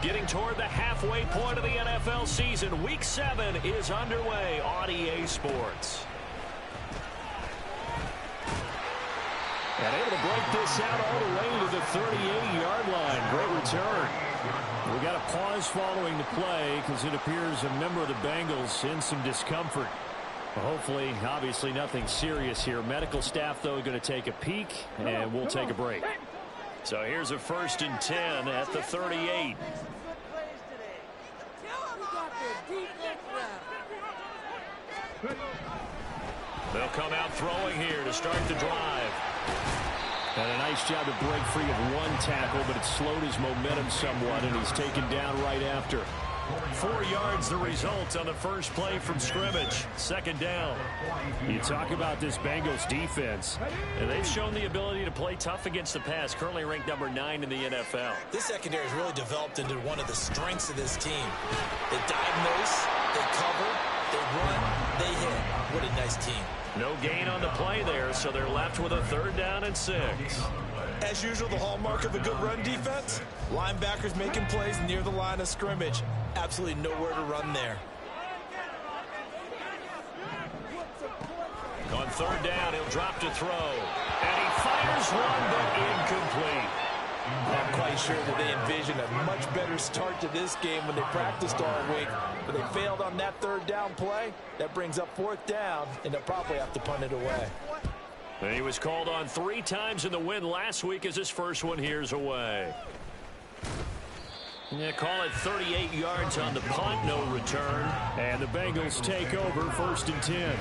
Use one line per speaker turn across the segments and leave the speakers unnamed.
Getting toward the halfway point of the NFL season. Week 7 is underway on EA Sports. And able to break this out all the way to the 38-yard line. Great return. We got a pause following the play because it appears a member of the Bengals in some discomfort. Hopefully, obviously nothing serious here. Medical staff, though, going to take a peek, and we'll take a break. So here's a 1st and 10 at the 38. They'll come out throwing here to start the drive. And a nice job to break free of one tackle, but it slowed his momentum somewhat, and he's taken down right after. 4 yards the result on the first play from scrimmage. 2nd down. You talk about this Bengals defense, and they've shown the ability to play tough against the pass, currently ranked number 9 in the NFL.
This secondary has really developed into one of the strengths of this team. They diagnose, they cover, they run, they hit. What a nice team.
No gain on the play there, so they're left with a 3rd down and 6.
As usual, the hallmark of a good run defense, linebackers making plays near the line of scrimmage. Absolutely nowhere to run there.
On 3rd down, he'll drop to throw. And he fires one, but incomplete.
I'm quite sure that they envisioned a much better start to this game when they practiced all week. But they failed on that 3rd down play. That brings up 4th down, and they'll probably have to punt it away.
And he was called on 3 times in the win last week as his first one here's away. Yeah, call it 38 yards on the punt, no return. And the Bengals take over 1st and 10.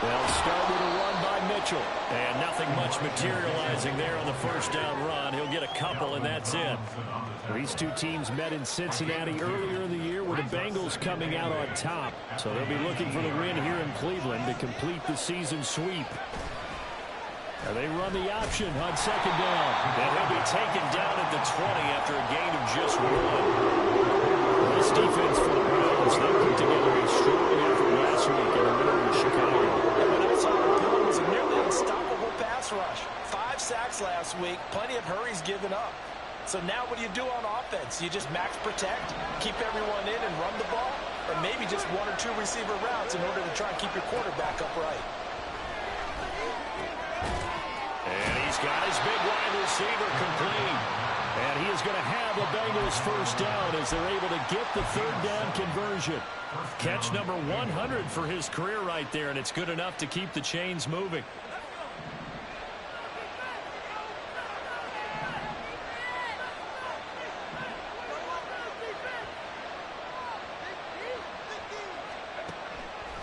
They'll start with a run by Mitchell. And nothing much materializing there on the 1st down run. He'll get a couple, and that's it. These two teams met in Cincinnati earlier in the year with the Bengals coming out on top. So they'll be looking for the win here in Cleveland to complete the season sweep. And they run the option on 2nd down. And he'll be taken down at the 20 after a gain of just 1. This defense for the Browns, they put together a strong effort last week in the middle of Chicago.
And what I saw was a nearly unstoppable pass rush. 5 sacks last week, plenty of hurries given up. So now what do you do on offense? You just max protect, keep everyone in and run the ball, or maybe just 1 or 2 receiver routes in order to try and keep your quarterback upright.
And he's got his big wide receiver complete. And he is going to have the Bengals 1st down as they're able to get the 3rd down conversion. Catch number 100 for his career right there, and it's good enough to keep the chains moving.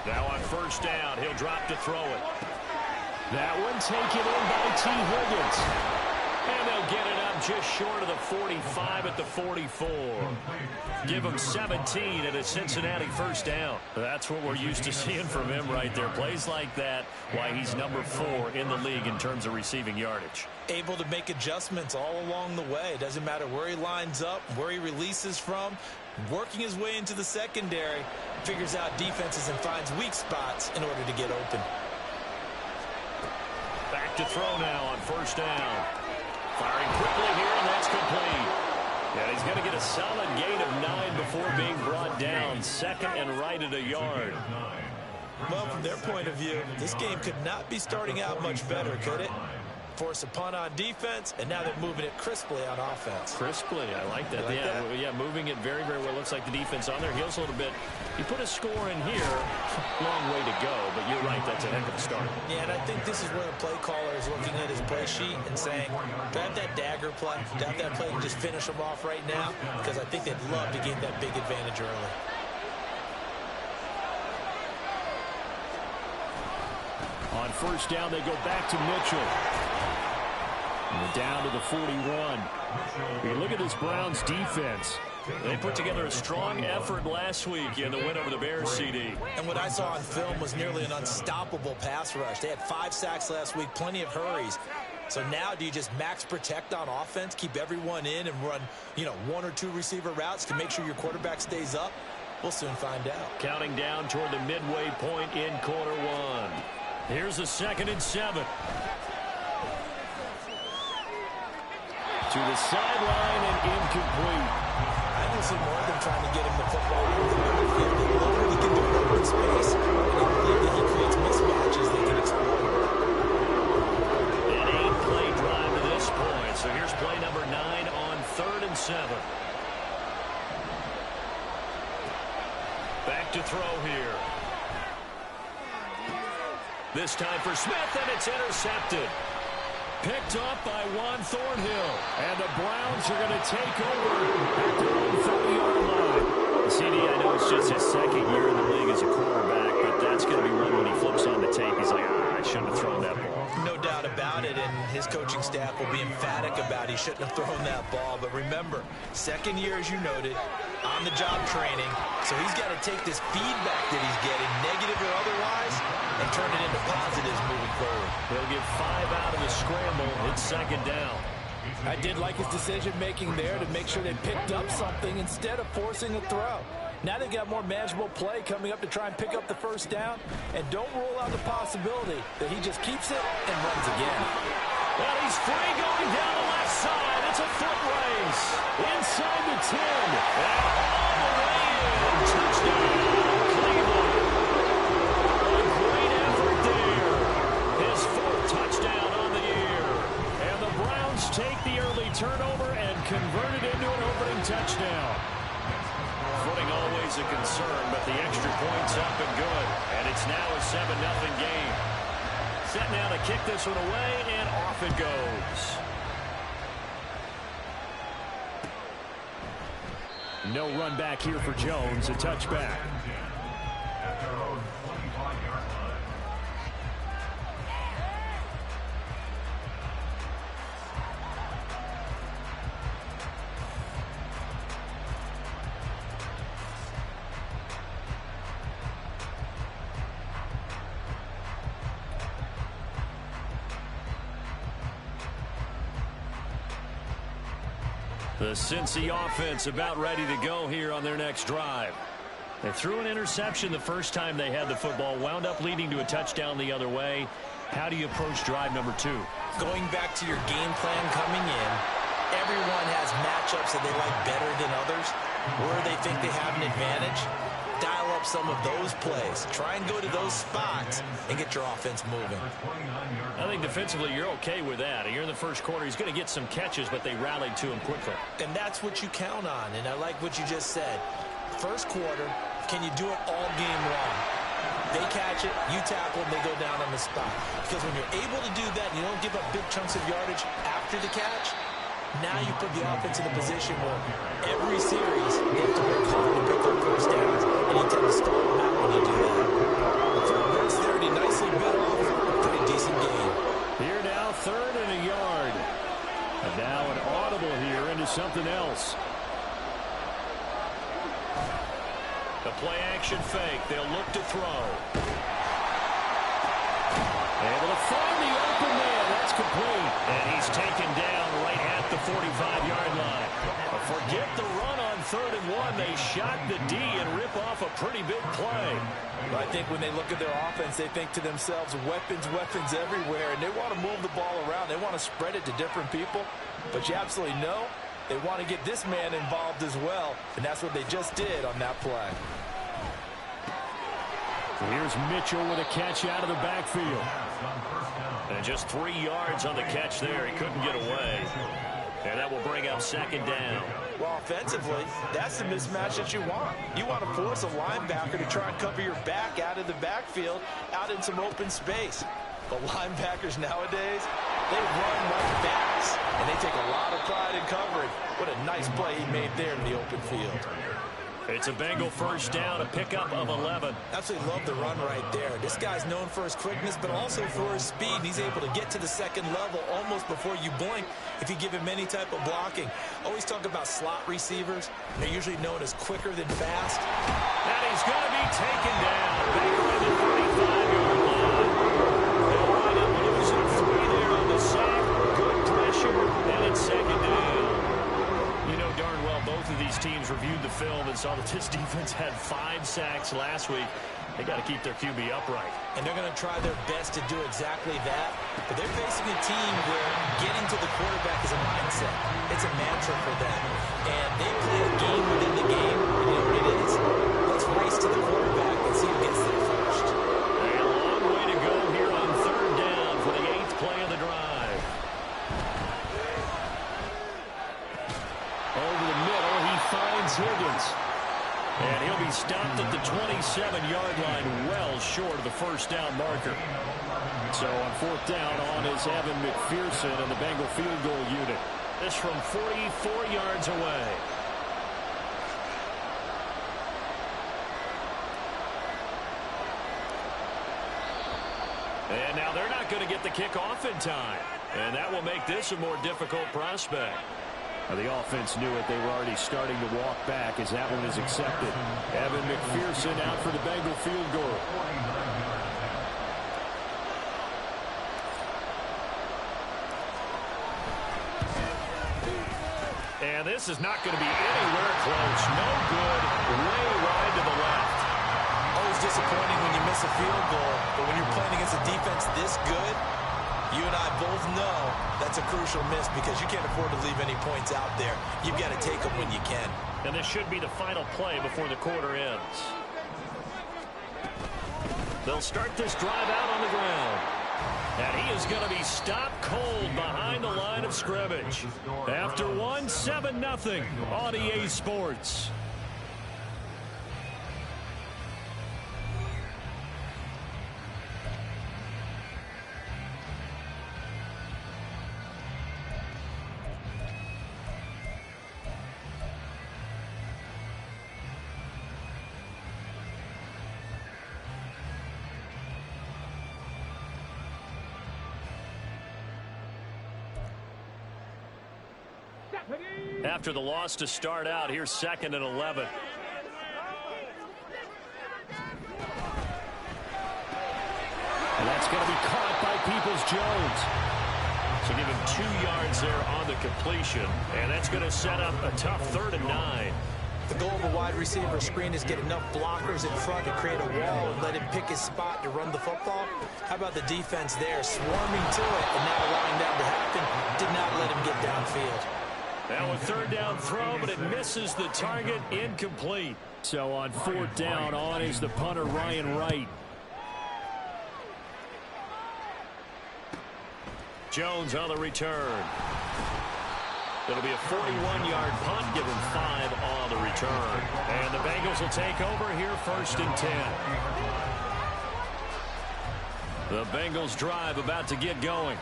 Now on 1st down, he'll drop to throw it. That one taken in by T. Higgins. And they'll get it up just short of the 45 at the 44. Give him 17 at a Cincinnati 1st down. That's what we're used to seeing from him right there. Plays like that, why he's number 4 in the league in terms of receiving yardage.
Able to make adjustments all along the way. It doesn't matter where he lines up, where he releases from. Working his way into the secondary, figures out defenses and finds weak spots in order to get open.
Back to throw now on 1st down. Firing quickly here, and that's complete. And he's going to get a solid gain of 9 before being brought down. 2nd and right at a yard.
Well, from their point of view, this game could not be starting out much better, could it? Force a punt on defense, and now they're moving it crisply on offense.
Crisply, I like that. Yeah, moving it very, very well. Looks like the defense on their heels a little bit. You put a score in here, long way to go, but you're right, that's a heck of a start.
Yeah, and I think this is where the play caller is looking at his play sheet and saying, do I have that dagger play? Do I have that play to just finish them off right now? Because I think they'd love to gain that big advantage early.
On 1st down, they go back to Mitchell. And down to the 41. You look at this Browns defense. They put together a strong effort last week in the win over the Bears, CD.
And what I saw on film was nearly an unstoppable pass rush. They had 5 sacks last week, plenty of hurries. So now do you just max protect on offense, keep everyone in and run, 1 or 2 receiver routes to make sure your quarterback stays up? We'll soon find out.
Counting down toward the midway point in quarter 1. Here's a 2nd and 7. To the sideline and incomplete.
I don't see more of them trying to get him the football out of the middle field. They love what he can do in open space, and I believe that he creates mismatches they can exploit.
An 8-play drive to this point. So here's play number 9 on 3rd and 7. Back to throw here. This time for Smith, and it's intercepted. Picked up by Juan Thornhill. And the Browns are going to take over at their own 30-yard line. CD, I know it's just his 2nd year in the league as a quarterback, but that's going to be one when he flips on the tape. He's like, I shouldn't have thrown that ball.
No doubt about it, and his coaching staff will be emphatic about he shouldn't have thrown that ball. But remember, 2nd year, as you noted, on-the-job training. So he's got to take this feedback that he's getting, negative or otherwise, and turn it into positives moving forward.
They'll get 5 out of the scramble. It's 2nd down.
I did like his decision-making there to make sure they picked up something instead of forcing a throw. Now they've got more manageable play coming up to try and pick up the 1st down. And don't rule out the possibility that he just keeps it and runs again.
Well, he's free going down the left side. It's a foot race. Inside the 10. And all the way in. Touchdown, Cleveland. A great effort there. His 4th touchdown on the year. And the Browns take the early turnover and convert it into an opening touchdown. Footing always a concern, but the extra point's up and good. And it's now a 7-0 game. Set now to kick this one away, and off it goes. No run back here for Jones, a touchback. The Cincy offense about ready to go here on their next drive. They threw an interception the first time they had the football, wound up leading to a touchdown the other way. How do you approach drive number 2?
Going back to your game plan coming in, everyone has matchups that they like better than others, where they think they have an advantage. Dial up some of those plays. Try and go to those spots and get your offense moving.
I think defensively you're okay with that. You're in the first quarter. He's going to get some catches, but they rallied to him quickly.
And that's what you count on. And I like what you just said. First quarter, can you do it all game long? They catch it, you tackle, and they go down on the spot. Because when you're able to do that and you don't give up big chunks of yardage after the catch, now you put the offense in a position where every series they have to work hard to pick up first downs, and you tend to stall them out when you do that. So it works there, and he nicely bit off a pretty decent game.
Here now, 3rd and a yard. And now an audible here into something else. The play-action fake. They'll look to throw. Able to find the open man. That's complete. And he's taken down right at the 45-yard line. But forget the run on 3rd and 1. They shot the D and rip off a pretty big play.
I think when they look at their offense, they think to themselves, weapons, weapons everywhere. And they want to move the ball around. They want to spread it to different people. But you absolutely know they want to get this man involved as well. And that's what they just did on that play.
Here's Mitchell with a catch out of the backfield. And just 3 yards on the catch there. He couldn't get away. And that will bring up 2nd down.
Well, offensively, that's the mismatch that you want. You want to force a linebacker to try and cover your back out of the backfield, out in some open space. But linebackers nowadays, they run like bats, and they take a lot of pride in covering. What a nice play he made there in the open field.
It's a Bengal first down, a pickup of 11.
Absolutely love the run right there. This guy's known for his quickness, but also for his speed. And he's able to get to the second level almost before you blink if you give him any type of blocking. Always talk about slot receivers. They're usually known as quicker than fast.
And he's going to be taken down. Baker at the 35-yard line. They'll wind up losing 3 there on the sack. Good pressure, and it's second down. You know darn well both of these teams reviewed the film and saw that this defense had 5 sacks last week. They got to keep their QB upright.
And they're going to try their best to do exactly that. But they're facing a team where getting to the quarterback is a mindset. It's a mantra for them. And they play a game within the game. And you know what it is? Let's race to the quarterback and see who gets there first.
A long way to go here on third down for the 8th play of the drive. Over the middle, he finds Higgins. And he'll be stopped at the 27-yard line, well short of the first down marker. So on fourth down, on is Evan McPherson and the Bengal field goal unit. This from 44 yards away. And now they're not going to get the kickoff in time. And that will make this a more difficult prospect. The offense knew it. They were already starting to walk back as that one is accepted. Evan McPherson out for the Bengal field goal. And this is not going to be anywhere close. No good. Way wide to the left.
Always disappointing when you miss a field goal, but when you're playing against a defense this good, you and I both know that's a crucial miss because you can't afford to leave any points out there. You've got to take them when you can.
And this should be the final play before the quarter ends. They'll start this drive out on the ground. And he is going to be stopped cold behind the line of scrimmage. After 7-0 on EA Sports. After the loss to start out, here's 2nd and 11. And that's going to be caught by Peoples-Jones. So give him 2 yards there on the completion. And that's going to set up a tough 3rd and 9.
The goal of a wide receiver screen is get enough blockers in front to create a wall and let him pick his spot to run the football. How about the defense there, swarming to it and not allowing that to happen? Did not let him get downfield.
Now a 3rd down throw, but it misses the target, incomplete. So on 4th down, on is the punter, Ryan Wright. Jones on the return. It'll be a 41-yard punt, give him 5 on the return. And the Bengals will take over here 1st and 10. The Bengals drive about to get going.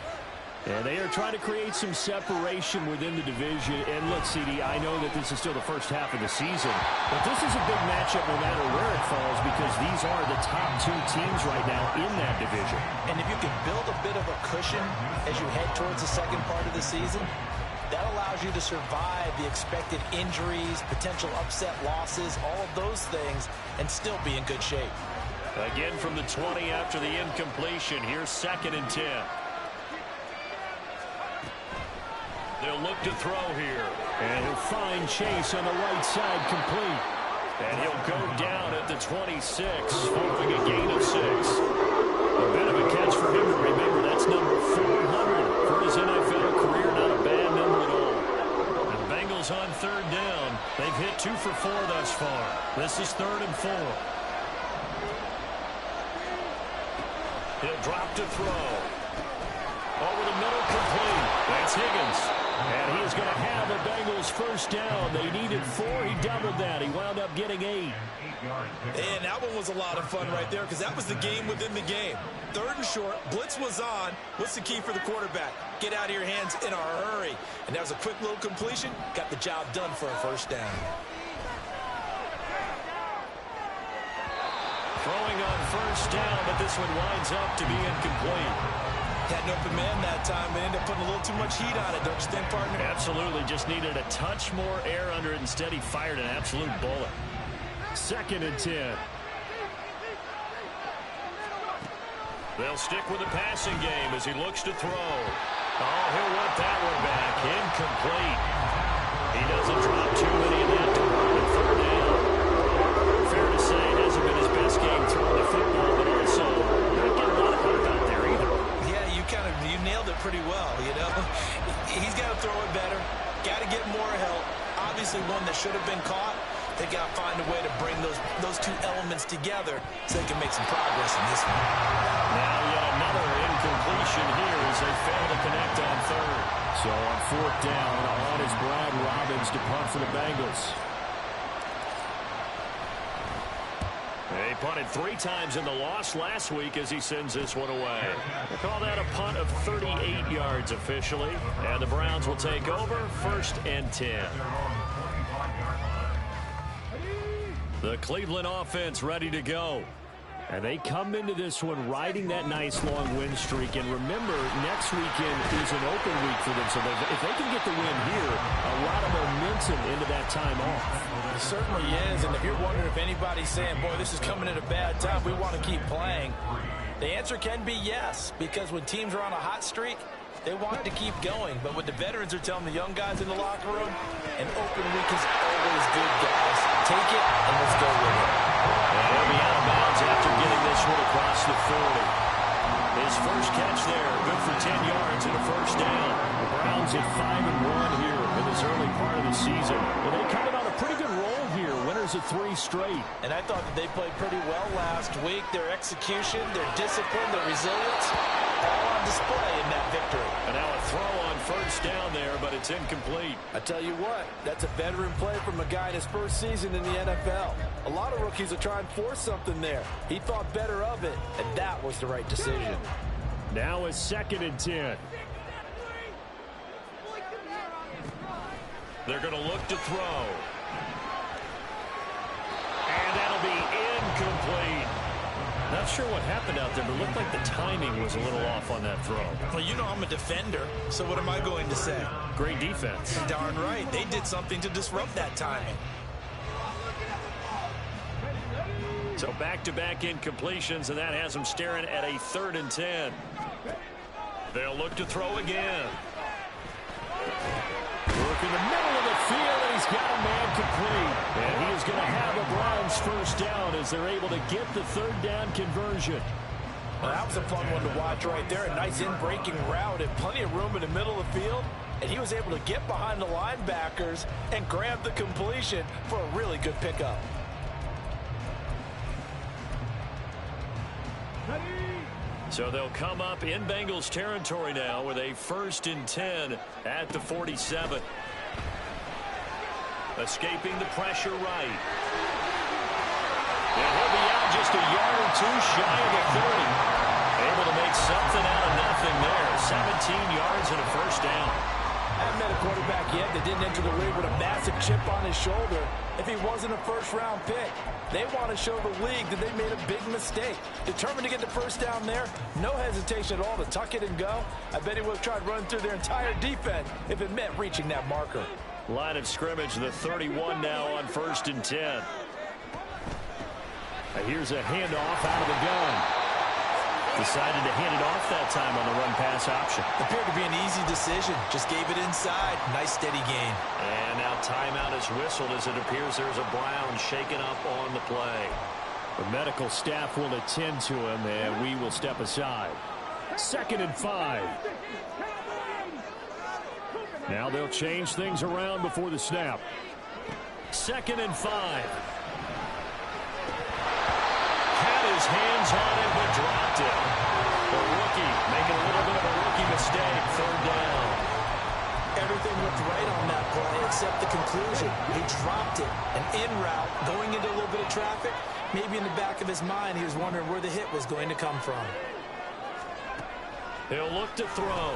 And they are trying to create some separation within the division. And look, CD, I know that this is still the first half of the season, but this is a big matchup no matter where it falls because these are the top 2 teams right now in that division.
And if you can build a bit of a cushion as you head towards the second part of the season, that allows you to survive the expected injuries, potential upset losses, all of those things, and still be in good shape.
Again from the 20 after the incompletion. Here's 2nd and 10. They'll look to throw here. And he'll find Chase on the right side complete. And he'll go down at the 26, following a gain of 6. A bit of a catch for him to remember. That's number 400 for his NFL career. Not a bad number at all. And Bengals on 3rd down. They've hit 2 for 4 thus far. This is 3rd and 4. He'll drop to throw. Over the middle, complete. That's Higgins. And he is going to have the Bengals first down. They needed 4. He doubled that. He wound up getting 8.
And that one was a lot of fun right there because that was the game within the game. 3rd and short. Blitz was on. What's the key for the quarterback? Get out of your hands in a hurry. And that was a quick little completion. Got the job done for a first down.
Throwing on first down, but this one winds up to be incomplete.
Had an open man that time, but ended up putting a little too much heat on it, don't you think, partner?
Absolutely. Just needed a touch more air under it. Instead, he fired an absolute bullet. 2nd and 10. They'll stick with the passing game as he looks to throw. Oh, he'll want that one back. Incomplete. He doesn't drop too many in that department. 3rd down. Fair to say, it hasn't been his best game throwing the football, but also not getting a lot of help out there either.
Yeah, you nailed it pretty well, you know. He's got to throw it better. Got to get more help. Obviously one that should have been caught. They got to find a way to bring those two elements together so they can make some progress in this one.
Now yet another incompletion here as they fail to connect on 3rd. So on 4th down, on is Brad Robbins to punt for the Bengals. They punted 3 times in the loss last week as he sends this one away. We'll call that a punt of 38 yards officially. And the Browns will take over 1st and 10. The Cleveland offense ready to go. And they come into this one riding that nice long win streak. And remember, next weekend is an open week for them. So if they can get the win here, a lot of momentum into that time off.
It certainly is. And if you're wondering if anybody's saying, boy, this is coming at a bad time, we want to keep playing, the answer can be yes. Because when teams are on a hot streak, they want to keep going. But what the veterans are telling the young guys in the locker room, an open week is always good, guys. Take it and let's go with it.
And he'll be out of bounds after getting this one across the 40. His first catch there, good for 10 yards and a first down. The Browns at 5-1 here in this early part of the season. And they coming on a pretty good roll here, winners of 3 straight.
And I thought that they played pretty well last week. Their execution, their discipline, their resilience, all on display in that victory.
And now a throw on first down there, but it's incomplete.
I tell you what, that's a veteran play from a guy in his first season in the NFL. A lot of rookies will try and force something there. He thought better of it, and that was the right decision.
Now a 2nd and 10. They're going to look to throw. And that'll be incomplete. Not sure what happened out there, but it looked like the timing was a little off on that throw.
Well, you know I'm a defender, so what am I going to say?
Great defense.
Darn right. They did something to disrupt that timing.
So back-to-back incompletions, and that has them staring at a 3rd and 10. They'll look to throw again. Work in the middle of the field, and he's got a man complete. And he is going to have a Browns first down as they're able to get the 3rd down conversion.
Well, that was a fun one to watch right there. A nice in-breaking route and plenty of room in the middle of the field. And he was able to get behind the linebackers and grab the completion for a really good pickup.
So they'll come up in Bengals territory now with a 1st and 10 at the 47. Escaping the pressure right. And he'll be out just a yard or 2 shy of the 30. Able to make something out of nothing there. 17 yards and a first down.
I haven't met a quarterback yet that didn't enter the league with a massive chip on his shoulder if he wasn't a first-round pick. They want to show the league that they made a big mistake. Determined to get the first down there, no hesitation at all to tuck it and go. I bet he would have tried running through their entire defense if it meant reaching that marker.
Line of scrimmage, the 31 now on 1st and 10. Here's a handoff out of the gun. Decided to hand it off that time on the run-pass option.
Appeared to be an easy decision. Just gave it inside. Nice, steady gain.
And now timeout is whistled as it appears there's a Brown shaken up on the play. The medical staff will attend to him, and we will step aside. 2nd and 5. Now they'll change things around before the snap. 2nd and 5. His hands on it, but dropped it. The rookie making a little bit of a rookie mistake. 3rd down.
Everything looked right on that play except the conclusion. He dropped it. An in route, going into a little bit of traffic. Maybe in the back of his mind, he was wondering where the hit was going to come from.
He'll look to throw.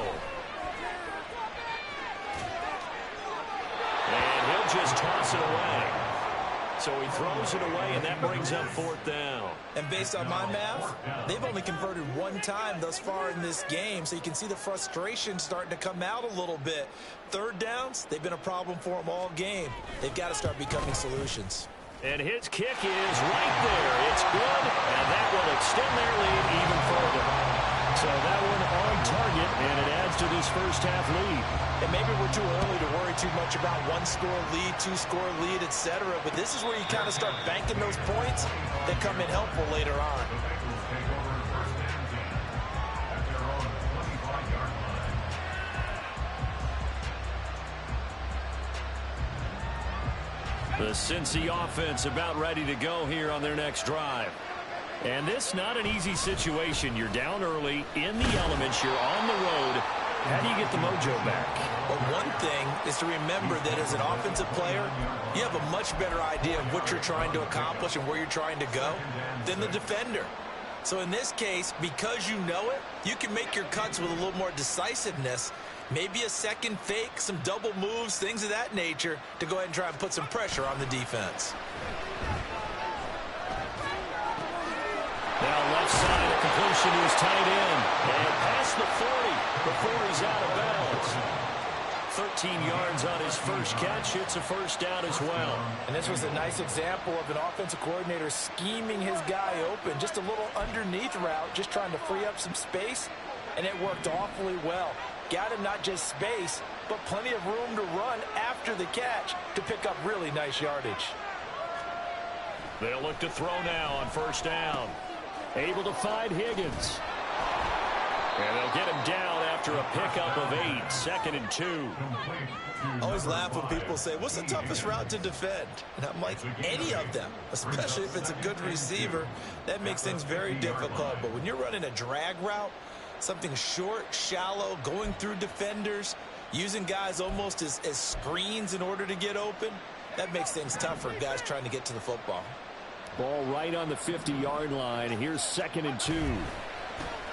And he'll just toss it away. So he throws it away, and that brings up 4th down.
And based on my math, they've only converted 1 time thus far in this game, so you can see the frustration starting to come out a little bit. 3rd downs, they've been a problem for them all game. They've got to start becoming solutions.
And his kick is right there. It's good, and that will extend their lead even further. So that one on target, and it adds to this first half lead.
And maybe we're too early to worry too much about 1-score lead, 2-score lead, etc. But this is where you kind of start banking those points that come in helpful later on.
The Cincy offense about ready to go here on their next drive. And this not an easy situation. You're down early, in the elements, you're on the road. How do you get the mojo back?
Well, one thing is to remember that as an offensive player, you have a much better idea of what you're trying to accomplish and where you're trying to go than the defender. So in this case, because you know it, you can make your cuts with a little more decisiveness. Maybe a second fake, some double moves, things of that nature to go ahead and try and put some pressure on the defense.
Now left side, a completion to his tight end. And past the 40 before he's out of bounds. 13 yards on his first catch. It's a first down as well.
And this was a nice example of an offensive coordinator scheming his guy open. Just a little underneath route, just trying to free up some space. And it worked awfully well. Got him not just space, but plenty of room to run after the catch to pick up really nice yardage.
They'll look to throw now on first down. Able to find Higgins. And they'll get him down after a pickup of 8, 2nd and 2.
I always laugh when people say, what's the toughest route to defend? And I'm like, any of them, especially if it's a good receiver. That makes things very difficult. But when you're running a drag route, something short, shallow, going through defenders, using guys almost as screens in order to get open, that makes things tough for guys trying to get to the football.
Ball right on the 50-yard line. Here's 2nd and 2.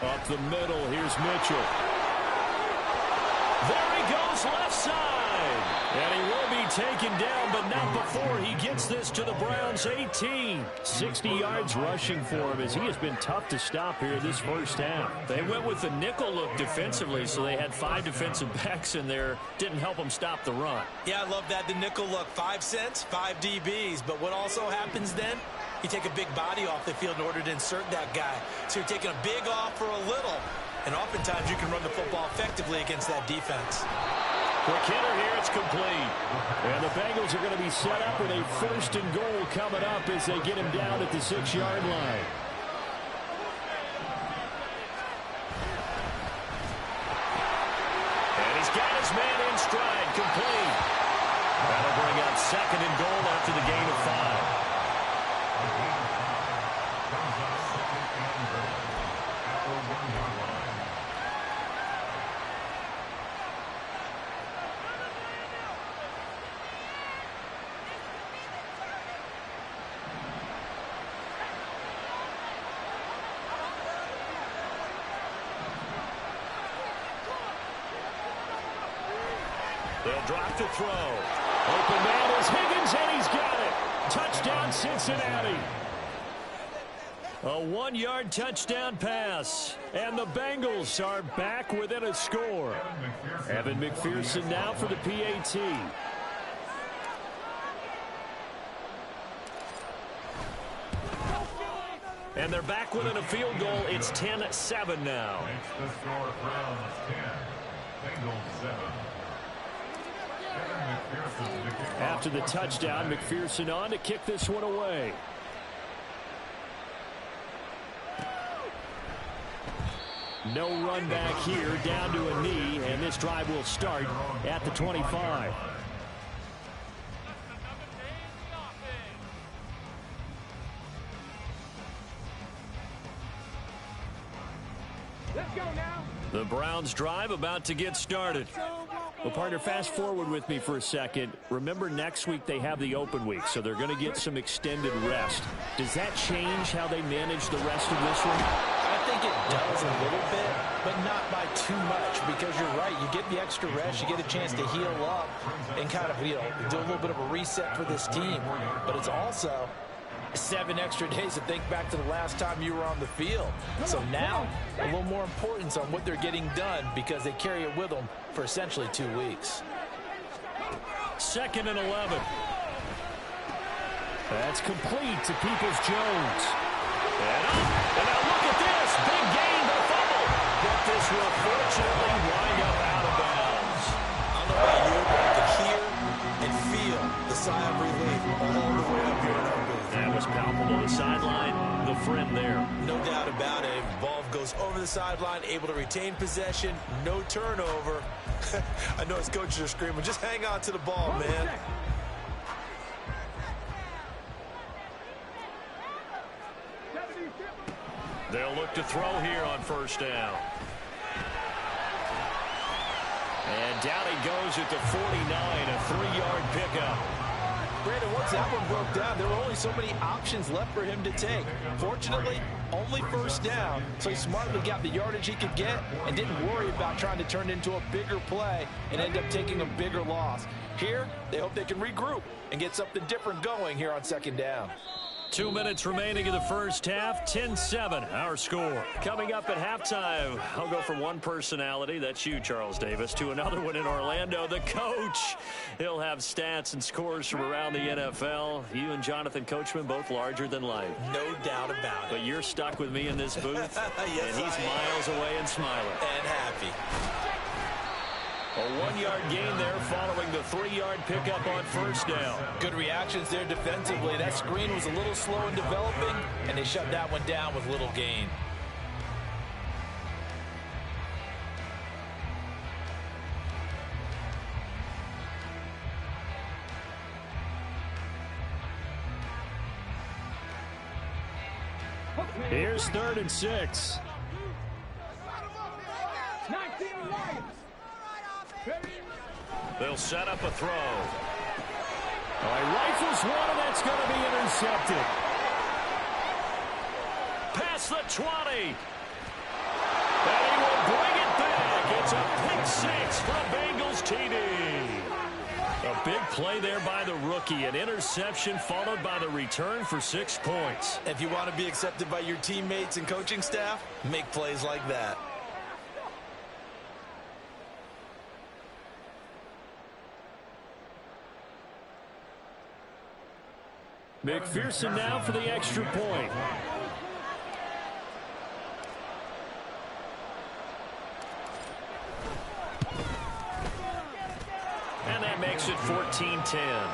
Up the middle, here's Mitchell. There he goes, left side. And he will be taken down, but not before he gets this to the Browns' 18. 60 yards rushing for him as he has been tough to stop here this first half. They went with the nickel look defensively, so they had 5 defensive backs in there. Didn't help them stop the run.
Yeah, I love that, the nickel look. 5 cents, 5 DBs. But what also happens then? You take a big body off the field in order to insert that guy. So you're taking a big off for a little. And oftentimes you can run the football effectively against that defense.
Quick hitter here, it's complete. And the Bengals are going to be set up with a 1st and goal coming up as they get him down at the 6-yard line. And he's got his man in stride, complete. That'll bring up 2nd and goal after the gain of 5. They'll drop to throw. Open man is Higgins, and he's got it. Touchdown, Cincinnati. A 1-yard touchdown pass. And the Bengals are back within a score. Evan McPherson now for the PAT. And they're back within a field goal. It's 10-7 now. After the touchdown, McPherson on to kick this one away. No run back here, down to a knee, and this drive will start at the 25.
Let's go now.
The Browns drive about to get started. Well, partner, fast forward with me for a second. Remember, next week they have the open week, so they're going to get some extended rest. Does that change how they manage the rest of this one?
I think it does a little bit. but not by too much, because you're right. You get the extra rest. You get a chance to heal up and kind of, do a little bit of a reset for this team. But it's also 7 extra days to think back to the last time you were on the field. So now, a little more importance on what they're getting done, because they carry it with them for essentially 2 weeks.
2nd and 11. That's complete to Peoples-Jones. And up. And now look at this. Big gain, the fumble. But this will fortunately wind up out of bounds.
I don't know about you, but I could hear and feel the sigh of relief all the way up here in our booth.
That was palpable. The sideline, the friend there.
No doubt about it. Ball goes over the sideline, able to retain possession, no turnover. I know his coaches are screaming, just hang on to the ball, man.
They'll look to throw here on 1st down. And down he goes at the 49, a 3-yard pickup.
Brandon, once that one broke down, there were only so many options left for him to take. Fortunately, only 1st down, so he smartly got the yardage he could get and didn't worry about trying to turn it into a bigger play and end up taking a bigger loss. Here, they hope they can regroup and get something different going here on 2nd down.
2 minutes remaining in the first half. 10-7, our score. Coming up at halftime, I'll go from one personality, that's you, Charles Davis, to another one in Orlando, the coach. He'll have stats and scores from around the NFL. You and Jonathan Coachman, both larger than life.
No doubt about it.
But you're stuck with me in this booth,
yes,
and he's miles away and smiling.
And happy.
A 1-yard gain there following the 3-yard pickup on 1st down.
Good reactions there defensively. That screen was a little slow in developing, and they shut that one down with little gain.
Here's 3rd and 6. They'll set up a throw. He rifles one, and that's going to be intercepted. Past the 20. And he will bring it back. It's a pick 6 for a Bengals TD. A big play there by the rookie. An interception followed by the return for 6 points.
If you want to be accepted by your teammates and coaching staff, make plays like that.
McPherson now for the extra point. And that makes it 14-10.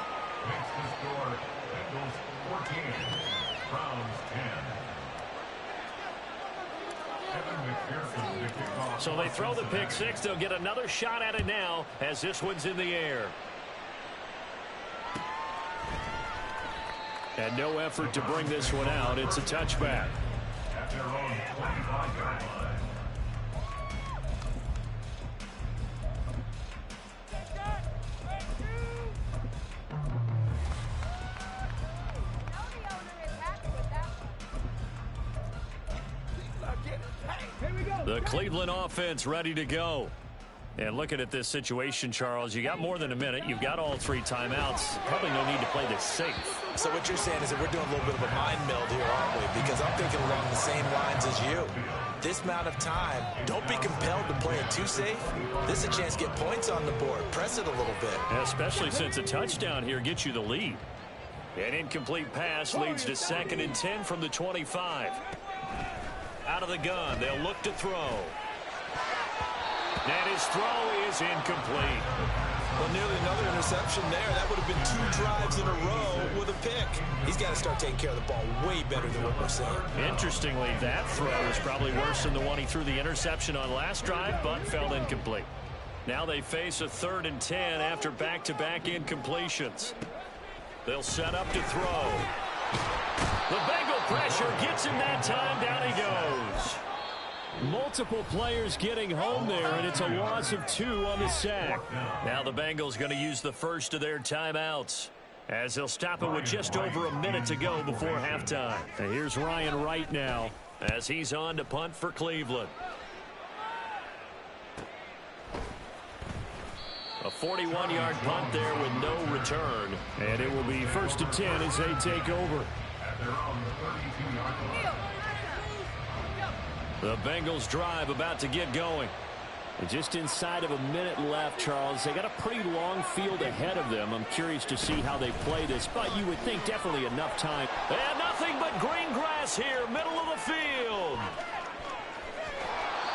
So they throw the pick 6. They'll get another shot at it now as this one's in the air. And no effort to bring this one out. It's a touchback. At their own 25-yard line. The Cleveland offense ready to go. And looking at this situation, Charles, you got more than a minute. You've got all 3 timeouts. Probably no need to play this safe.
So what you're saying is that we're doing a little bit of a mind meld here, aren't we? Because I'm thinking along the same lines as you. This amount of time, don't be compelled to play it too safe. This is a chance to get points on the board. Press it a little bit.
Especially since a touchdown here gets you the lead. An incomplete pass leads to 2nd and 10 from the 25. Out of the gun, they'll look to throw. And his throw is incomplete.
Well, nearly another interception there. That would have been 2 drives in a row with a pick. He's got to start taking care of the ball way better than what we're seeing.
Interestingly, that throw is probably worse than the one he threw the interception on last drive, but fell incomplete. Now they face a 3rd and 10 after back-to-back incompletions. They'll set up to throw. The Bengal pressure gets him that time. Down he goes. Multiple players getting home there, and it's a loss of 2 on the sack. Now the Bengals going to use the first of their timeouts, as they'll stop it with just over a minute to go before halftime. And here's Ryan Wright now, as he's on to punt for Cleveland. 41-yard punt there with no return. And it will be 1st and 10 as they take over. The Bengals drive about to get going. And just inside of a minute left, Charles. They got a pretty long field ahead of them. I'm curious to see how they play this, but you would think definitely enough time. And nothing but green grass here, middle of the field.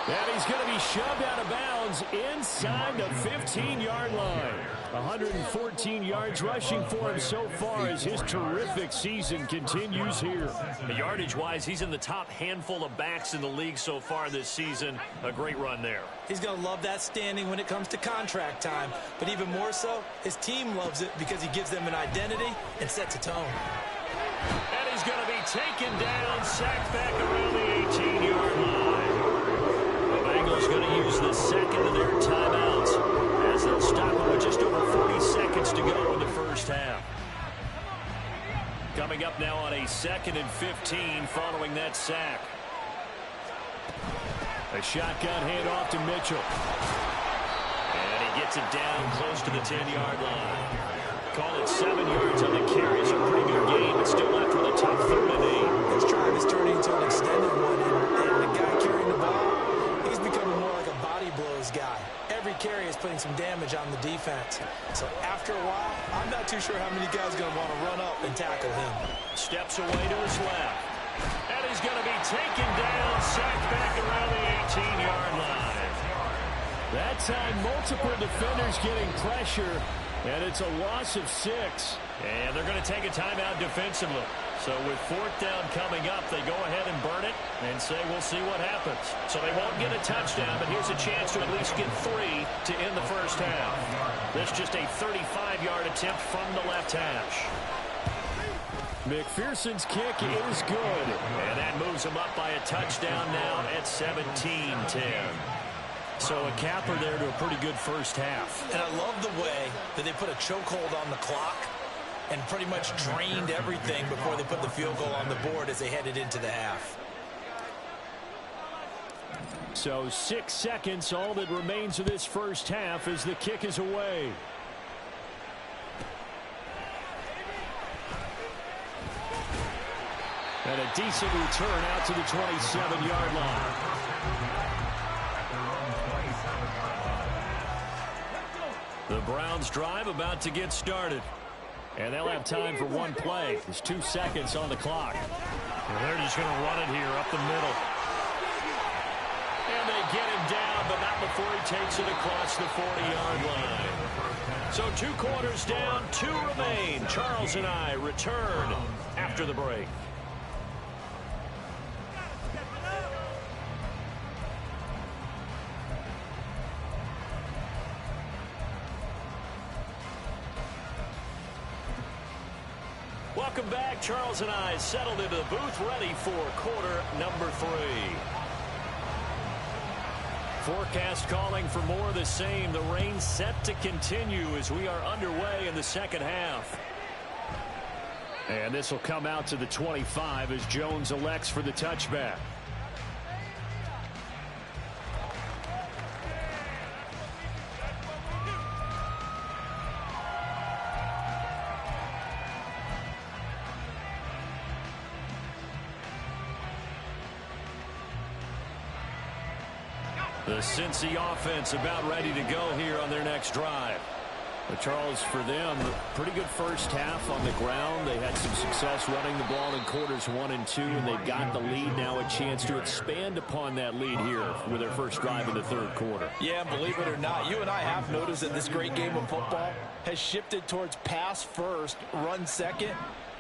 And he's going to be shoved out of bounds inside the 15-yard line. 114 yards rushing for him so far as his terrific season continues here. Yardage-wise, he's in the top handful of backs in the league so far this season. A great run there.
He's going to love that standing when it comes to contract time. But even more so, his team loves it because he gives them an identity and sets a tone.
And he's going to be taken down, sacked back around the 18-yard line. Bengals going to use the second of their timeouts as they'll stop it with just over 40 seconds to go in the first half. Coming up now on a 2nd and 15 following that sack. A shotgun handoff to Mitchell. And he gets it down close to the 10-yard line. Call it 7 yards on the carry. It's a pretty good game. It's still left with a top 3rd and 8.
This drive is turning into an extended one, and the guy carrying the ball, he's becoming more like a body blows guy. Every carry is putting some damage on the defense. So after a while, I'm not too sure how many guys are going to want to run up and tackle him.
Steps away to his left. And he's going to be taken down, sacked back around the 18-yard line. That time, multiple defenders getting pressure, and it's a loss of 6. And they're going to take a timeout defensively. So with 4th down coming up, they go ahead and burn it and say we'll see what happens. So they won't get a touchdown, but here's a chance to at least get 3 to end the first half. That's just a 35-yard attempt from the left hash. McPherson's kick is good. And that moves him up by a touchdown now at 17-10. So a capper there to a pretty good first half.
And I love the way that they put a chokehold on the clock and pretty much drained everything before they put the field goal on the board as they headed into the half.
So 6 seconds, all that remains of this first half as the kick is away. And a decent return out to the 27-yard line. The Browns drive about to get started. And they'll have time for one play. There's 2 seconds on the clock. And they're just going to run it here up the middle. And they get him down, but not before he takes it across the 40-yard line. So 2 quarters down, 2 remain. Charles and I return after the break. Welcome back. Charles and I settled into the booth, ready for quarter number 3. Forecast calling for more of the same. The rain set to continue as we are underway in the second half. And this will come out to the 25 as Jones elects for the touchback. The Cincy offense about ready to go here on their next drive. But Charles, for them, pretty good first half on the ground. They had some success running the ball in quarters 1 and 2, and they've got the lead now, a chance to expand upon that lead here with their first drive in the 3rd quarter.
Yeah, believe it or not, you and I have noticed that this great game of football has shifted towards pass first, run second.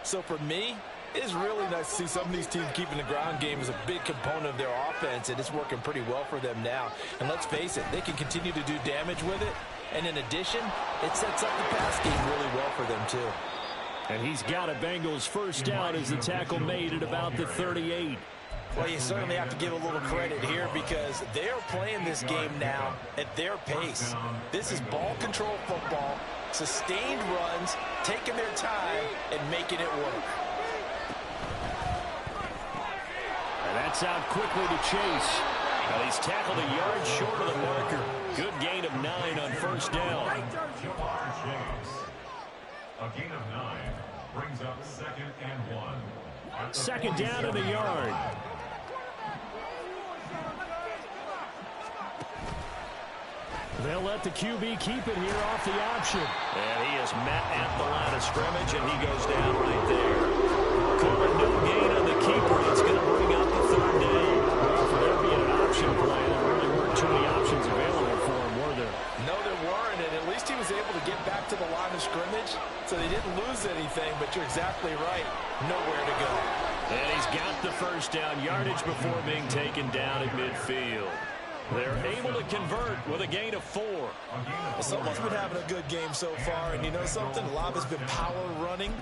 So for me, it is really nice to see some of these teams keeping the ground game as a big component of their offense, and it's working pretty well for them now. And let's face it, they can continue to do damage with it. And in addition, it sets up the pass game really well for them, too.
And he's got a Bengals first down as the tackle made at about the 38.
Well, you certainly have to give a little credit here because they're playing this game now at their pace. This is ball control football, sustained runs, taking their time, and making it work.
And that's out quickly to Chase. Well, he's tackled a yard short of the marker. Good gain of 9 on first down.
A gain of 9 brings up 2nd and 1.
Second down in the yard. They'll let the QB keep it here off the option. And he is met at the line of scrimmage, and he goes down right there. Calling no gain on the keeper. It's going to bring up the 3rd down. Well, for there being an option play, there really weren't too many options available for him, were there?
No, there weren't, and at least he was able to get back to the line of scrimmage, so they didn't lose anything, but you're exactly right. Nowhere to go.
And he's got the first down yardage before being taken down at midfield. They're able to convert with a gain of 4.
Well, someone's been having a good game so far, and you know something? A lot has been power running.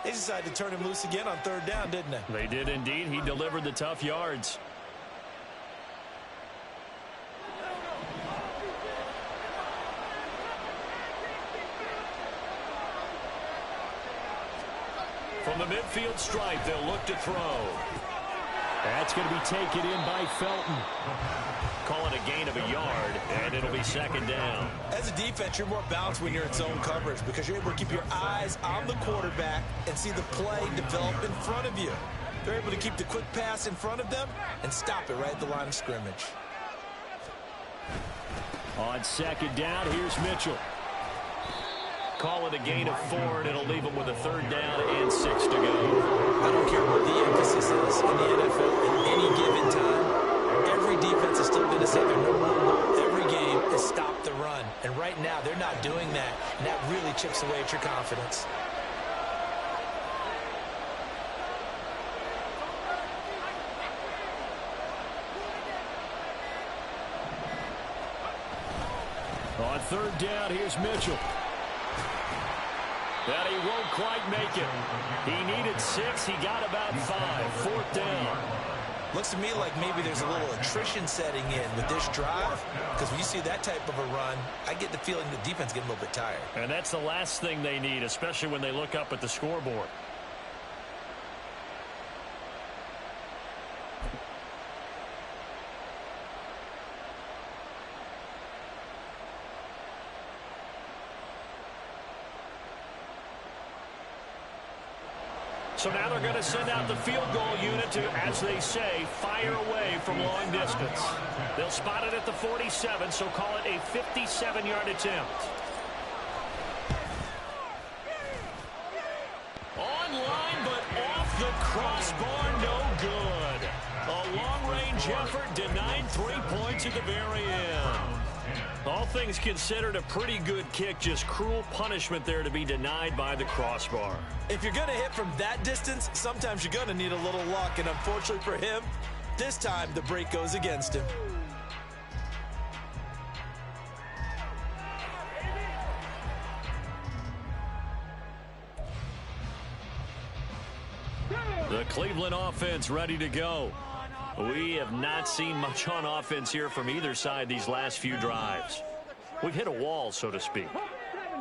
They decided to turn him loose again on 3rd down, didn't they?
They did indeed. He delivered the tough yards. From the midfield stripe, they'll look to throw. That's going to be taken in by Felton. Call it a gain of a yard, and it'll be 2nd down.
As a defense, you're more balanced when you're in zone coverage because you're able to keep your eyes on the quarterback and see the play develop in front of you. They're able to keep the quick pass in front of them and stop it right at the line of scrimmage.
On 2nd down, here's Mitchell. Call it a gain of 4, and it'll leave him with a 3rd down and 6 to go.
I don't care what the emphasis is in the NFL at any given time. Every defense is still going to say their number one goal every game is stop the run. And right now, they're not doing that, and that really chips away at your confidence.
On 3rd down, here's Mitchell. But he won't quite make it. He needed 6. He got about 5. 4th down.
Looks to me like maybe there's a little attrition setting in with this drive, because when you see that type of a run, I get the feeling the defense getting a little bit tired.
And that's the last thing they need, especially when they look up at the scoreboard. So now they're going to send out the field goal unit to, as they say, fire away from long distance. They'll spot it at the 47, so call it a 57-yard attempt. Online, but off the crossbar, no good. A long-range effort denied 3 points at the very end. All things considered, a pretty good kick, just cruel punishment there to be denied by the crossbar.
If you're going to hit from that distance, sometimes you're going to need a little luck, and unfortunately for him, this time the break goes against him.
The Cleveland offense ready to go. We have not seen much on offense here from either side these last few drives. We've hit a wall, so to speak.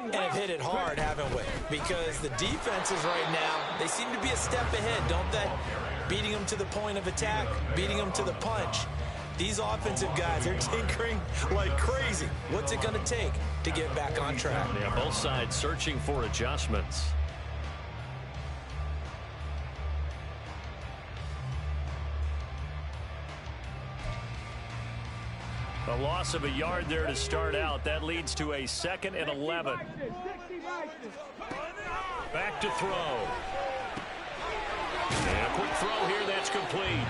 And have hit it hard, haven't we? Because the defenses right now, they seem to be a step ahead, don't they? Beating them to the point of attack, beating them to the punch. These offensive guys are tinkering like crazy. What's it going to take to get back on track?
Yeah, both sides searching for adjustments. A loss of a yard there to start out. That leads to a 2nd and 11. Back to throw. And a quick throw here. That's complete.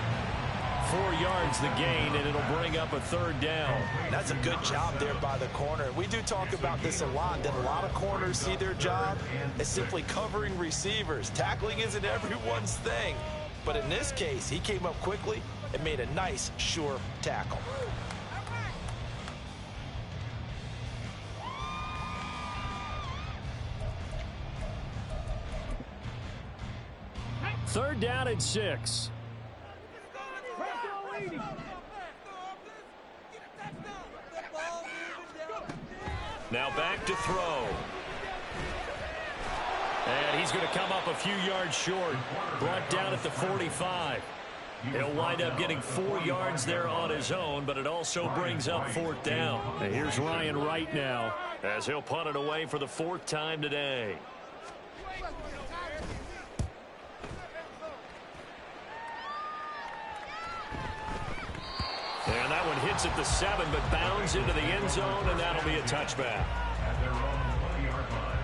4 yards the gain, and it'll bring up a 3rd down.
That's a good job there by the corner. We do talk about this a lot, that a lot of corners see their job as simply covering receivers. Tackling isn't everyone's thing. But in this case, he came up quickly and made a nice, sure tackle.
Third down and 6. Now back to throw. And he's going to come up a few yards short. Brought down at the 45. He'll wind up getting 4 yards there on his own, but it also brings up 4th down. And here's Ryan Wright now as he'll punt it away for the 4th time today. And that one hits at the 7, but bounds into the end zone, and that'll be a touchback.
At their own 20-yard line.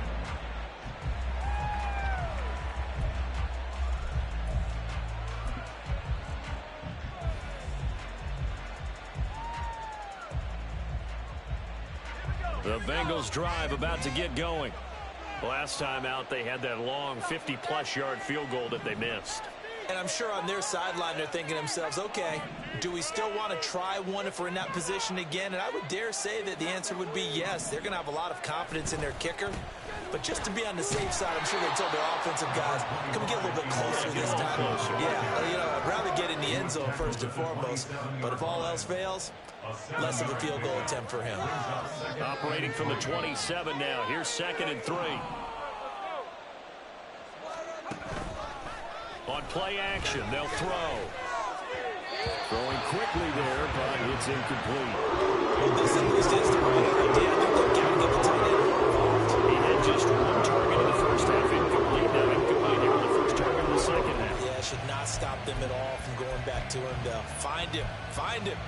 The Bengals drive about to get going. Last time out, they had that long 50-plus yard field goal that they missed.
And I'm sure on their sideline they're thinking to themselves, okay, do we still want to try one if we're in that position again? And I would dare say that the answer would be yes. They're going to have a lot of confidence in their kicker. But just to be on the safe side, I'm sure they told their offensive guys, can we get a little bit closer this time? Yeah, you know, I'd rather get in the end zone first and foremost. But if all else fails, less of a field goal attempt for him.
Operating from the 27 now. Here's 2nd and 3. On play action, they'll throw. Throwing quickly there, but it's incomplete.
Well, this at least is the right idea. I think they've got to get the tight end involved.
He had just 1 target in the first half. Incomplete. Now incomplete here on the first target in the second half.
Yeah, it should not stop them at all from going back to him. They'll find him. Find him.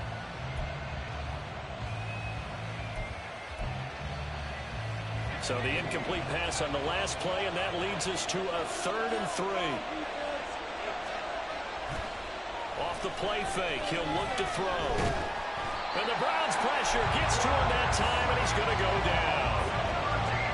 So the incomplete pass on the last play, and that leads us to a 3rd and 3. Off the play fake, he'll look to throw. And the Browns pressure gets to him that time, and he's going to go down.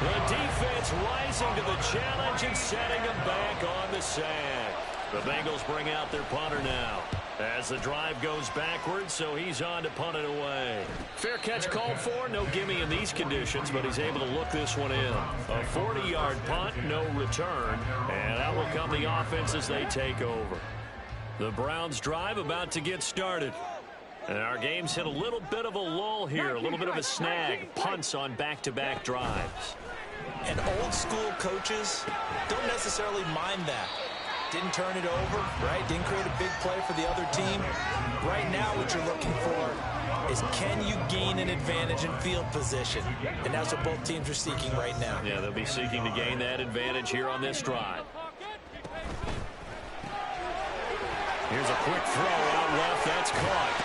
The defense rising to the challenge and setting him back on the sack. The Bengals bring out their punter now as the drive goes backwards, so he's on to punt it away. Fair catch called for, no gimme in these conditions, but he's able to look this one in. A 40-yard punt, no return, and out will come the offense as they take over. The Browns drive about to get started. And our game's hit a little bit of a lull here, a little bit of a snag. Punts on back-to-back drives.
And old school coaches don't necessarily mind that. Didn't turn it over, right? Didn't create a big play for the other team. Right now what you're looking for is can you gain an advantage in field position? And that's what both teams are seeking right now.
Yeah, they'll be seeking to gain that advantage here on this drive. Here's a quick throw out left. That's caught.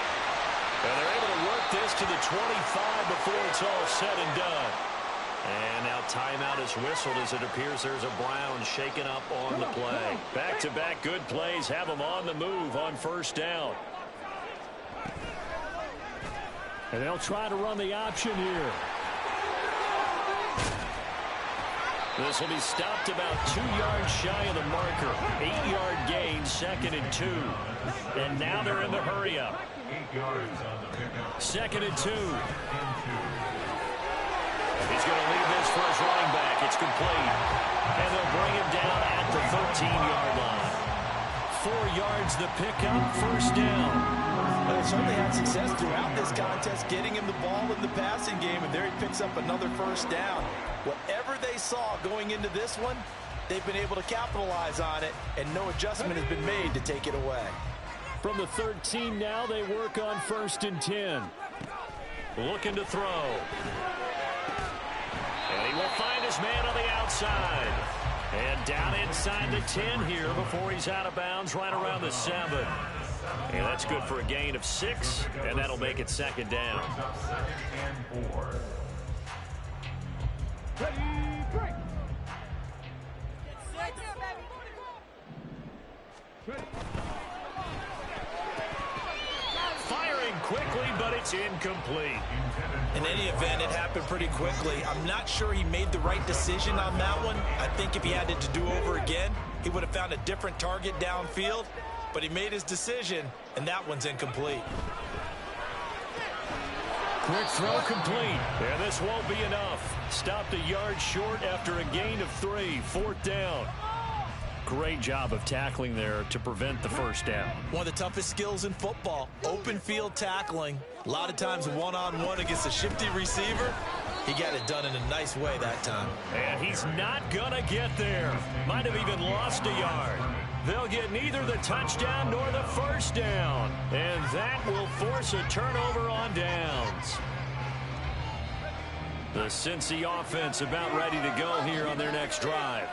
And they're able to work this to the 25 before it's all said and done. And now timeout is whistled as it appears there's a Brown shaken up on the play. Back-to-back good plays have them on the move on 1st down. And they'll try to run the option here. This will be stopped about 2 yards shy of the marker. 8-yard gain, 2nd and 2. And now they're in the hurry-up.
8 yards on the pickup.
2nd and 2. He's going to leave this for his running back. It's complete. And they'll bring him down at the 13-yard line. 4 yards the pickup, 1st down.
Well, certainly had success throughout this contest, getting him the ball in the passing game, and there he picks up another 1st down. Whatever they saw going into this one, they've been able to capitalize on it, and no adjustment has been made to take it away.
From the 13 now, they work on 1st and 10. Looking to throw. And he will find his man on the outside. And down inside the 10 here before he's out of bounds right around the 7. And that's good for a gain of 6, and that'll make it 2nd down.
2nd and 4.
Ready, break.
Firing quickly, but it's incomplete.
In any event, it happened pretty quickly. I'm not sure he made the right decision on that one. I think if he had it to do over again, he would have found a different target downfield. But he made his decision, and that one's incomplete.
Quick throw complete. And this won't be enough. Stopped a yard short after a gain of 3. 4th down. Great job of tackling there to prevent the 1st down.
One of the toughest skills in football, open field tackling. A lot of times one-on-one against a shifty receiver, he got it done in a nice way that time.
And he's not going to get there. Might have even lost a yard. They'll get neither the touchdown nor the first down. And that will force a turnover on downs. The Cincy offense about ready to go here on their next drive.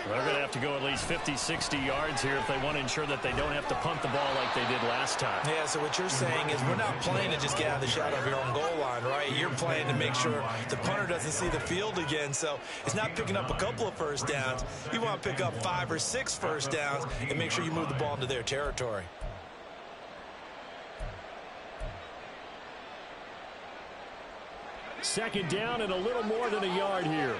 They're going to have to go at least 50, 60 yards here if they want to ensure that they don't have to punt the ball like they did last time.
Yeah, so what you're saying is we're not playing to just get out of the shadow of your own goal line, right? You're playing to make sure the punter doesn't see the field again. So it's not picking up a couple of first downs. You want to pick up 5 or 6 first downs and make sure you move the ball into their territory.
Second down and a little more than a yard here.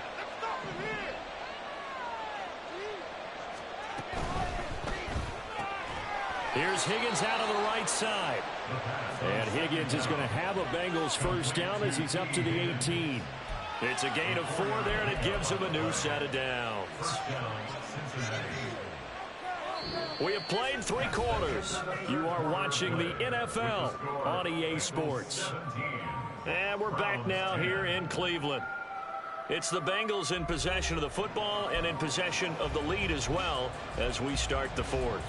Here's Higgins out of the right side. And Higgins is going to have a Bengals first down as he's up to the 18. It's a gain of 4 there, and it gives him a new set of downs. We have played 3 quarters. You are watching the NFL on EA Sports. And we're back now here in Cleveland. It's the Bengals in possession of the football and in possession of the lead as well as we start the 4th.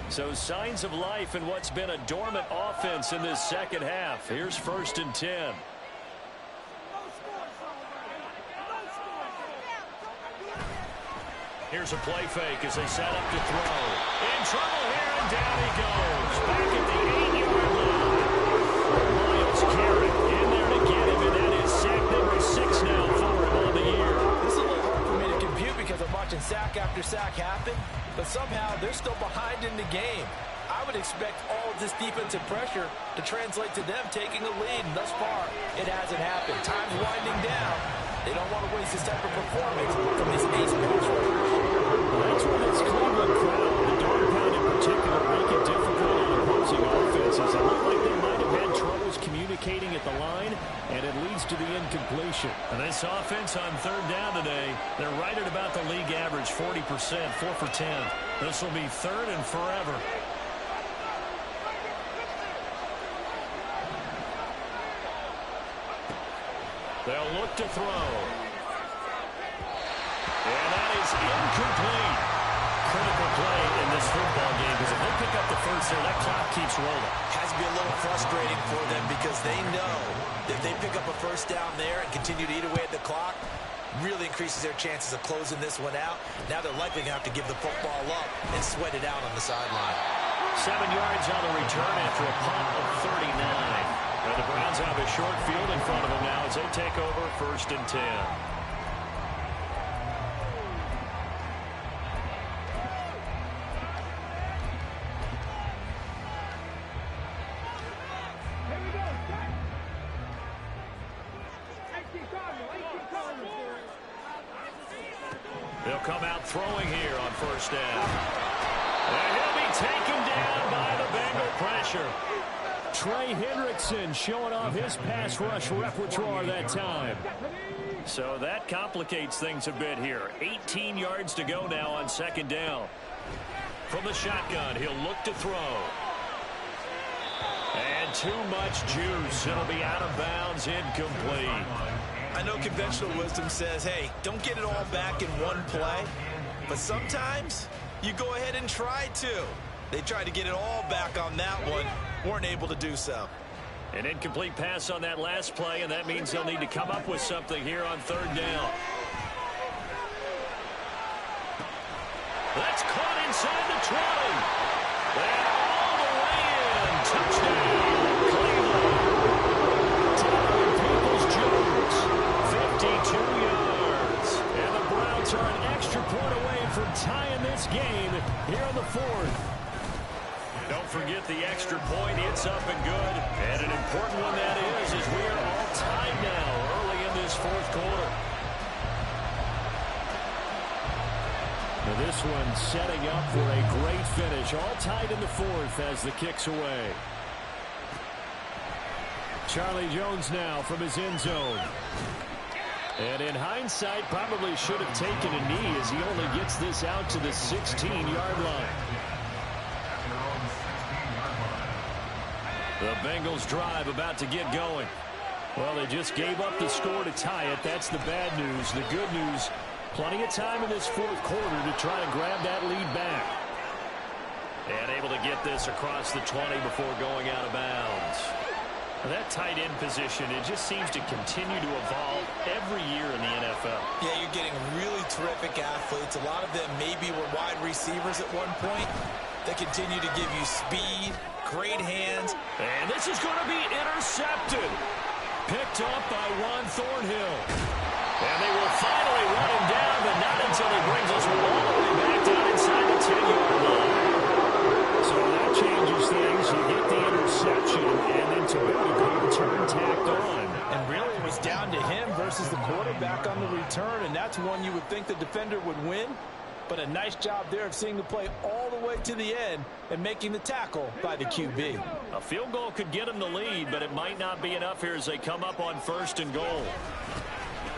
So signs of life in what's been a dormant offense in this second half. Here's 1st and 10. Here's a play fake as they set up to throw. In trouble here, and down he goes. Back at the 8-yard line. Miles Garrett in there to get him, and that is sack number 6 now for him on the year.
This is a little hard for me to compute because I'm watching sack after sack happen, but somehow they're still behind in the game. I would expect all of this defensive pressure to translate to them taking a lead, and thus far, it hasn't happened. Time's winding down. They don't want to waste this type of performance from this ace pass rusher.
That's what this Cleveland crowd, the dog pound in particular, make it difficult on opposing offenses. It looked like they might have had troubles communicating at the line, and it leads to the incompletion. And this offense on 3rd down today, they're right at about the league average, 40%, 4 for 10. This will be 3rd and forever. They'll look to throw. And that is incomplete. Critical play in this football game because if they pick up the first there, that clock keeps rolling.
Has to be a little frustrating for them because they know that if they pick up a first down there and continue to eat away at the clock, really increases their chances of closing this one out. Now they're likely going to have to give the football up and sweat it out on the sideline.
7 yards on the return after a punt of 39. And the Browns have a short field in front of them now as they take over 1st and 10. They'll come out throwing here on 1st down. And he'll be taken down by the Bengal pressure. Trey Hendrickson showing off his pass rush repertoire that time. So that complicates things a bit here. 18 yards to go now on 2nd down. From the shotgun, he'll look to throw. And too much juice. It'll be out of bounds, incomplete.
I know conventional wisdom says, hey, don't get it all back in one play. But sometimes you go ahead and try to. They tried to get it all back on that one. Weren't able to do so.
An incomplete pass on that last play, and that means they'll need to come up with something here on 3rd down. That's caught inside the 20. And all the way in. Touchdown, Cleveland. Tyler Peoples-Jones, 52 yards. And the Browns are an extra point away from tying this game here on the 4th. Don't forget the extra point. It's up and good. And an important one that is, as we are all tied now early in this 4th quarter. Now this one setting up for a great finish. All tied in the 4th as the kick's away. Charlie Jones now from his end zone. And in hindsight, probably should have taken a knee as he only gets this out to the 16-yard line. The Bengals drive about to get going. Well, they just gave up the score to tie it. That's the bad news. The good news, plenty of time in this fourth quarter to try to grab that lead back. And able to get this across the 20 before going out of bounds. That tight end position, it just seems to continue to evolve every year in the NFL.
Yeah, you're getting really terrific athletes. A lot of them maybe were wide receivers at one point. They continue to give you speed, great hands.
And this is going to be intercepted. Picked up by Juan Thornhill. And they will finally run him down, but not until he brings us all the way back down inside the 10-yard line. So that changes things. You get the interception, and then to go return tacked on.
And really it was down to him versus the quarterback on the return, and that's one you would think the defender would win. But a nice job there of seeing the play all the way to the end and making the tackle by the QB.
A field goal could get him the lead, but it might not be enough here as they come up on 1st and goal.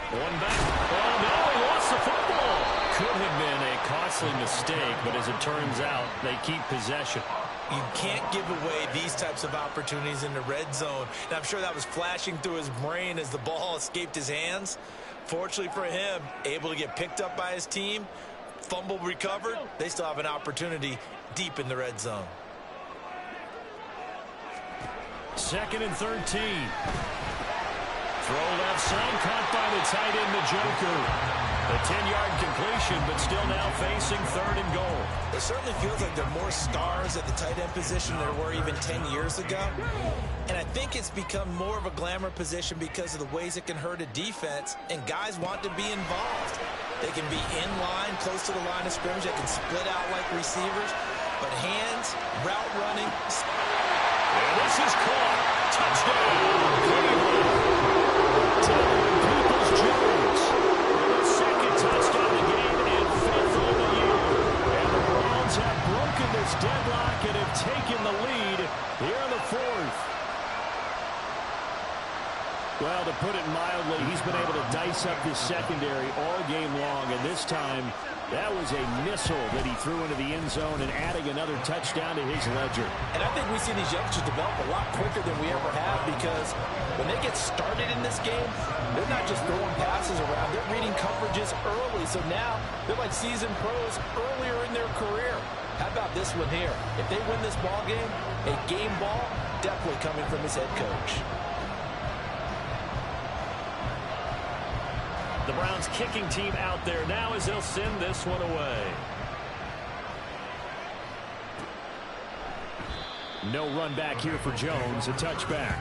One back. Oh, no, he lost the football. Could have been a costly mistake, but as it turns out, they keep possession.
You can't give away these types of opportunities in the red zone. And I'm sure that was flashing through his brain as the ball escaped his hands. Fortunately for him, able to get picked up by his team, fumble recovered. They still have an opportunity deep in the red zone.
2nd and 13. Throw left side, caught by the tight end, the Joker. A 10-yard completion, but still now facing 3rd and goal.
It certainly feels like there are more stars at the tight end position than there were even 10 years ago. And I think it's become more of a glamour position because of the ways it can hurt a defense, and guys want to be involved. They can be in line, close to the line of scrimmage. They can split out like receivers. But hands, route running.
And this is caught. Touchdown, Cleveland. Peoples-Jones. The 2nd touchdown of the game and 5th of the year. And the Browns have broken this deadlock and have taken the lead here in the 4th. Well, to put it mildly, he's been able to dice up this secondary all game long, and this time that was a missile that he threw into the end zone and adding another touchdown to his ledger.
And I think we see these youngsters develop a lot quicker than we ever have because when they get started in this game, they're not just throwing passes around. They're reading coverages early, so now they're like seasoned pros earlier in their career. How about this one here? If they win this ball game, a game ball definitely coming from his head coach.
The Browns kicking team out there now as they'll send this one away. No run back here for Jones, a touchback.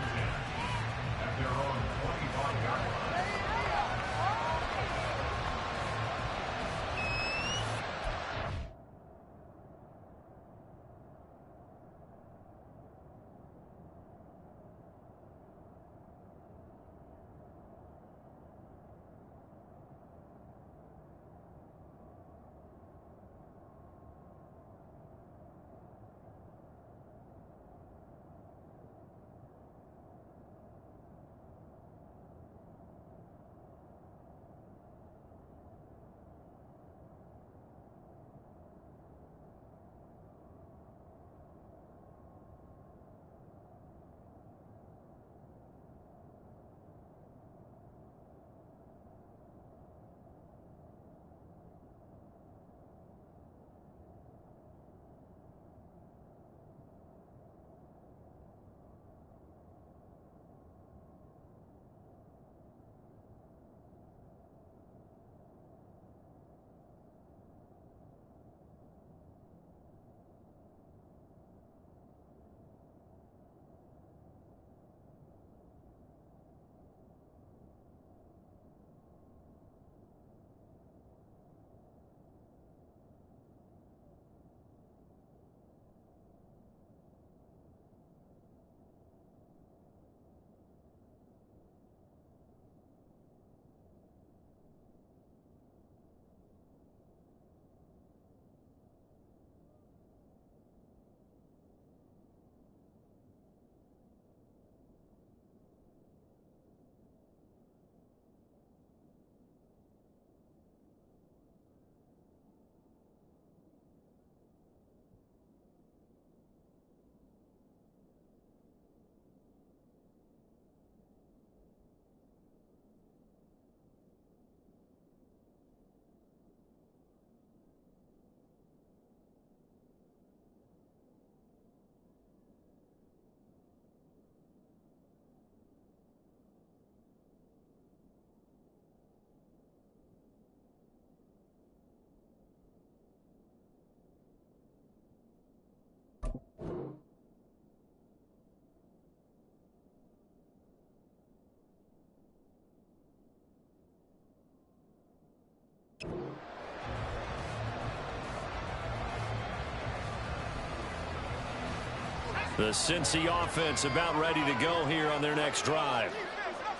The Cincy offense about ready to go here on their next drive.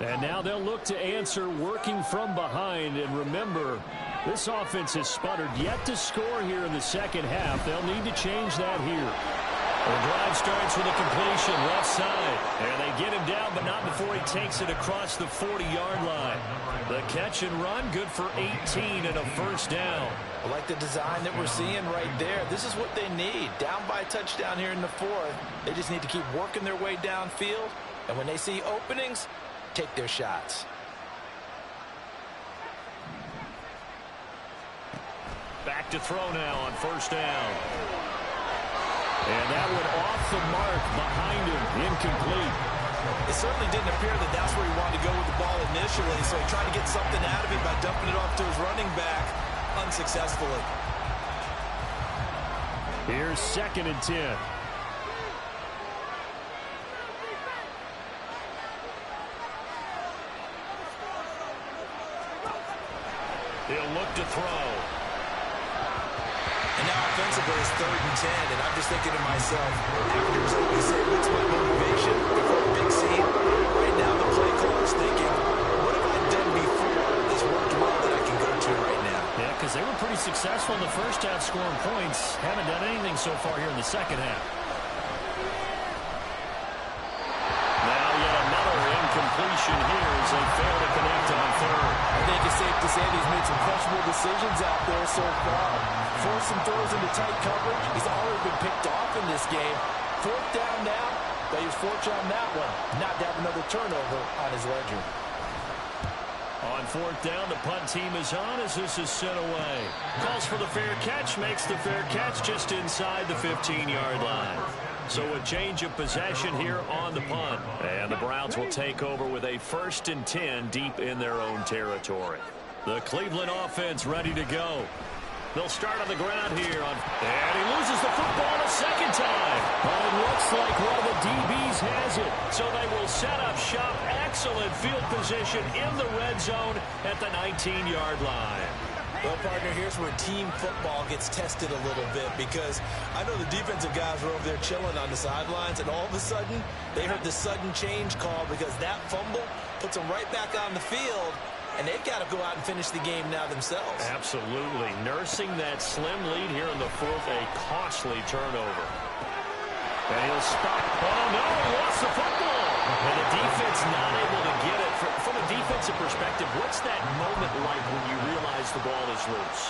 And now they'll look to answer working from behind. And remember, this offense has sputtered yet to score here in the second half. They'll need to change that here. The drive starts with a completion left side. And they get him down, but not before he takes it across the 40-yard line. The catch and run, good for 18 and a first down.
I like the design that we're seeing right there. This is what they need. Down by a touchdown here in the fourth. They just need to keep working their way downfield. And when they see openings, take their shots.
Back to throw now on first down. And that one off the mark behind him. Incomplete.
It certainly didn't appear that that's where he wanted to go with the ball initially, so he tried to get something out of it by dumping it off to his running back unsuccessfully.
Here's 2nd and 10. He'll look to throw.
And now offensively it's 3rd and 10, and I'm just thinking to myself, actors always say, what's my motivation before a big scene? Right now the play caller's thinking, what have I done before that's worked well that I can go to right now?
Yeah, because they were pretty successful in the first half scoring points. Haven't done anything so far here in the second half. Now yet another incompletion here as they fail to connect on 3rd.
I think it's safe to say that he's made some questionable decisions out there so far. Forced some throws into tight coverage. He's already been picked off in this game. 4th down now, but he was fortunate on that one not to have another turnover on his ledger.
On 4th down, the punt team is on as this is sent away. Calls for the fair catch, makes the fair catch just inside the 15-yard line. So a change of possession here on the punt. And the Browns will take over with a 1st and 10 deep in their own territory. The Cleveland offense ready to go. They'll start on the ground here. And he loses the football a second time. But it looks like one of the DBs has it. So they will set up shop. Excellent field position in the red zone at the 19-yard line.
Well, partner, here's where team football gets tested a little bit, because I know the defensive guys were over there chilling on the sidelines, and all of a sudden, they heard the sudden change call because that fumble puts them right back on the field, and they've got to go out and finish the game now themselves.
Absolutely. Nursing that slim lead here in the fourth, a costly turnover. And he'll spot. Oh, no, he lost the football. And the defense not able to get it. From a defensive perspective, what's that moment like when you realize the ball is loose?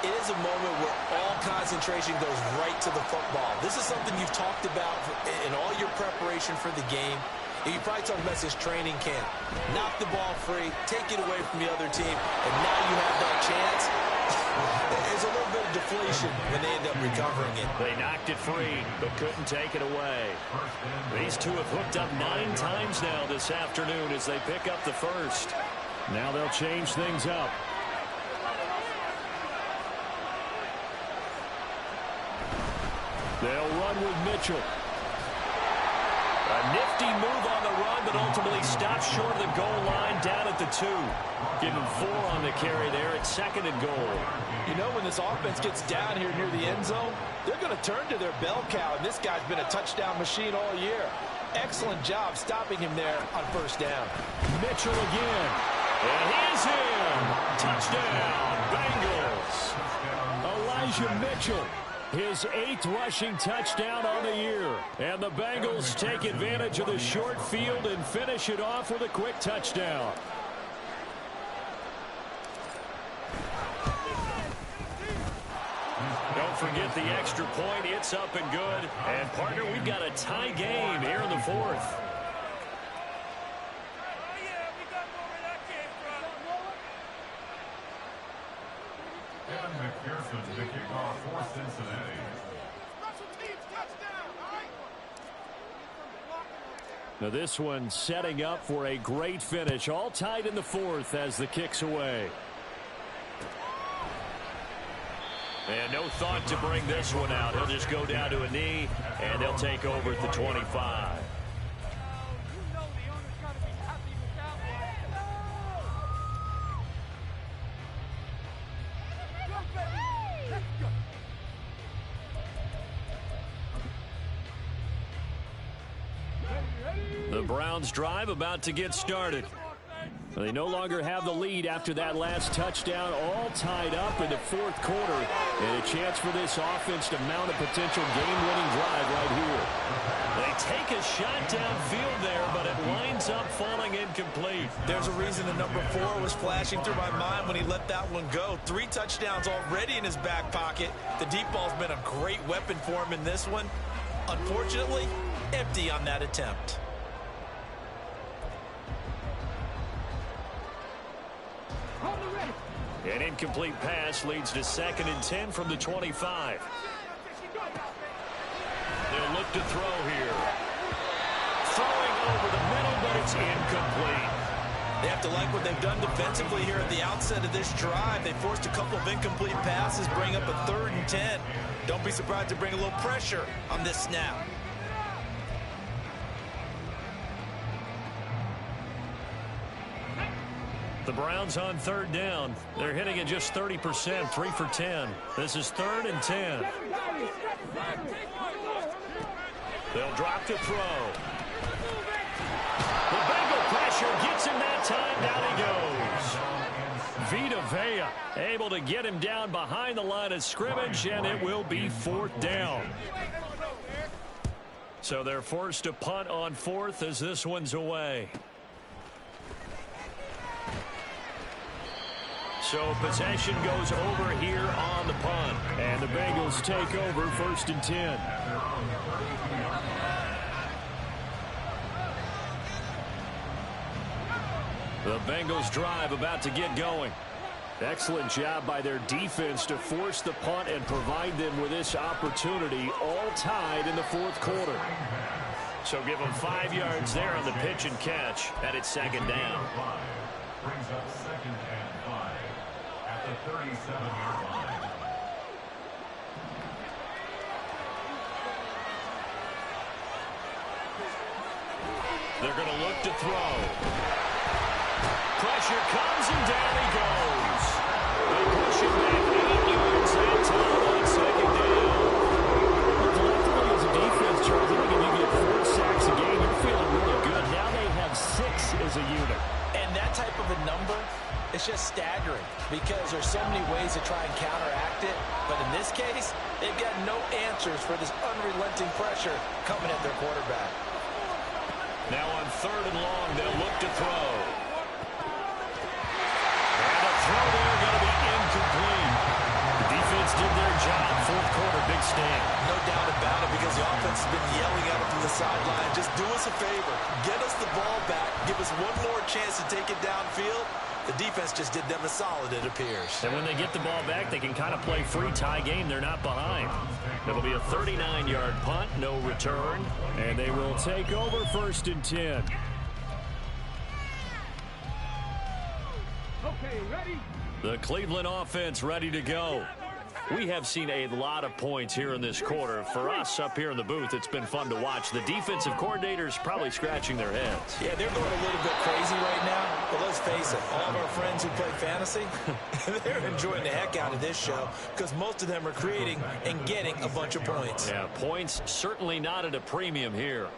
It is a moment where all concentration goes right to the football. This is something you've talked about in all your preparation for the game. You probably talked about this training camp. Knock the ball free, take it away from the other team, and now you have that chance. There's a little bit of deflation when they end up recovering it.
They knocked it free, but couldn't take it away. These two have hooked up 9 times now this afternoon as they pick up the first. Now they'll change things up. They'll run with Mitchell. A nifty move on the run, but ultimately stops short of the goal line down at the 2. Give him 4 on the carry there at 2nd and goal.
You know, when this offense gets down here near the end zone, they're going to turn to their bell cow, and this guy's been a touchdown machine all year. Excellent job stopping him there on first down.
Mitchell again. And he's in. Touchdown, Bengals. Elijah Mitchell. His 8th rushing touchdown on the year. And the Bengals take advantage of the short field and finish it off with a quick touchdown. Don't forget the extra point. It's up and good. And, partner, we've got a tie game here in the 4th.
McPherson to kick off for Cincinnati.
Now this one setting up for a great finish. All tied in the 4th as the kick's away. And no thought to bring this one out. He'll just go down to a knee, and they'll take over at the 25. The Browns drive about to get started. They no longer have the lead after that last touchdown, all tied up in the fourth quarter. And a chance for this offense to mount a potential game-winning drive right here. They take a shot downfield there, but it winds up falling incomplete.
There's a reason the number 4 was flashing through my mind when he let that one go. 3 touchdowns already in his back pocket. The deep ball's been a great weapon for him in this one. Unfortunately, empty on that attempt.
An incomplete pass leads to 2nd and 10 from the 25. They'll look to throw here. Throwing over the middle, but it's incomplete.
They have to like what they've done defensively here at the outset of this drive. They forced a couple of incomplete passes, bring up a 3rd and 10. Don't be surprised to bring a little pressure on this snap.
The Browns on 3rd down. They're hitting at just 30%, 3 for 10. This is 3rd and 10. They'll drop to throw. The Bengal pressure gets him that time. Down he goes. Vita Vea able to get him down behind the line of scrimmage, and it will be 4th down. So they're forced to punt on 4th as this one's away. So possession goes over here on the punt. And the Bengals take over 1st and 10. The Bengals drive about to get going. Excellent job by their defense to force the punt and provide them with this opportunity, all tied in the 4th quarter. So give them 5 yards there on the pitch and catch, and it's 2nd down.
Brings up 2nd and 5 at the 37-yard line.
They're going to look to throw. Pressure comes and down he goes. They push him back 8 yards that time on 2nd down. Collectively as a defense, Charles, I think if you get 4 sacks a game, you're feeling really good. Now they have 6 as a unit.
And that type of a number, it's just staggering because there's so many ways to try and counteract it. But in this case, they've got no answers for this unrelenting pressure coming at their quarterback.
Now on 3rd and long, they'll look to throw. And the throw there going to be incomplete. The defense did their job. 4th quarter, big stand.
No doubt about it because the offense has been yelling at them from the sideline. Just do us a favor. Get us the ball back. Give us one more chance to take it downfield. The defense just did them a solid, it appears.
And when they get the ball back, they can kind of play free tie game. They're not behind. It'll be a 39-yard punt, no return. And they will take over 1st and 10.
Okay, ready?
The Cleveland offense ready to go. We have seen a lot of points here in this quarter. For us up here in the booth, it's been fun to watch. The defensive coordinators probably scratching their heads.
Yeah, they're going a little bit crazy right now. But let's face it, all of our friends who play fantasy, they're enjoying the heck out of this show because most of them are creating and getting a bunch of points.
Yeah, points certainly not at a premium here.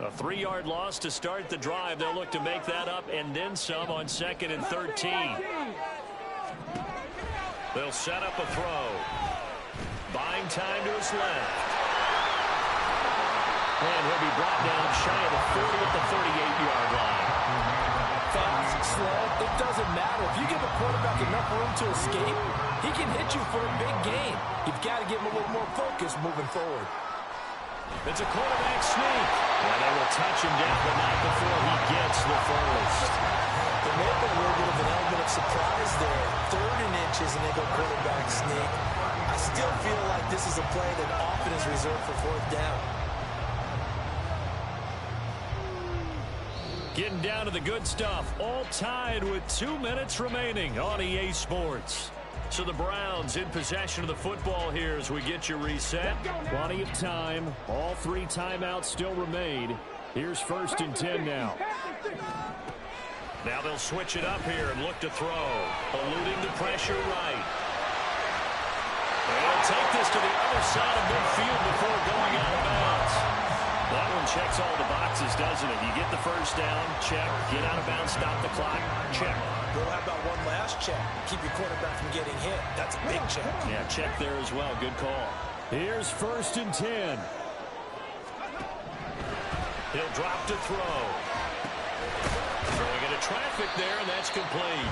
A 3-yard loss to start the drive. They'll look to make that up and then some on 2nd and 13. They'll set up a throw. Buying time to his left. And he'll be brought down shy of the 40 at the 38-yard line.
Fast, slow, it doesn't matter. If you give a quarterback enough room to escape, he can hit you for a big gain. You've got to give him a little more focus moving forward.
It's a quarterback sneak. And they will touch him down, but not before he gets the first.
There may have been a little bit of an element of surprise there. 3rd and inches, and they go quarterback sneak. I still feel like this is a play that often is reserved for 4th down.
Getting down to the good stuff. All tied with 2 minutes remaining on EA Sports. So the Browns in possession of the football here as we get you reset. Plenty of time. All 3 timeouts still remain. Here's 1st and 10 now. Now they'll switch it up here and look to throw. Eluding the pressure right. He'll take this to the other side of midfield before going out of bounds. That one checks all the boxes, doesn't it? You get the first down, check. Get out of bounds, stop the clock, check.
Well, how about one last check? Keep your quarterback from getting hit. That's a big check.
Yeah, check there as well. Good call. Here's 1st and 10. He'll drop to throw. Throwing into traffic there, and that's complete.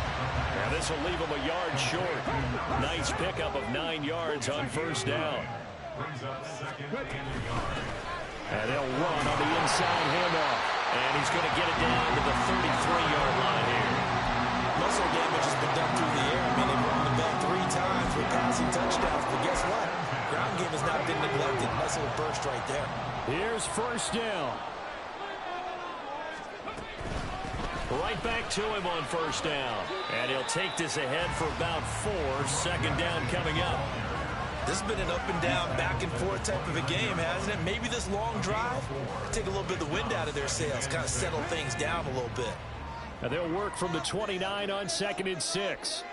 Now this will leave him a yard short. Nice pickup of 9 yards on 1st down.
Brings up 2nd and a yard.
And they'll run on the inside handoff. And he's going to get it down to the 33-yard line here.
Muscle damage has been done through the air. I mean, they've run the ball 3 times with passing touchdowns. But guess what? Ground game has not been neglected. Nice little burst right there.
Here's 1st down. Right back to him on 1st down. And he'll take this ahead for about 4. 2nd down coming up.
This has been an up and down, back and forth type of a game, hasn't it? Maybe this long drive, take a little bit of the wind out of their sails, kind of settle things down a little bit.
And they'll work from the 29 on 2nd and 6.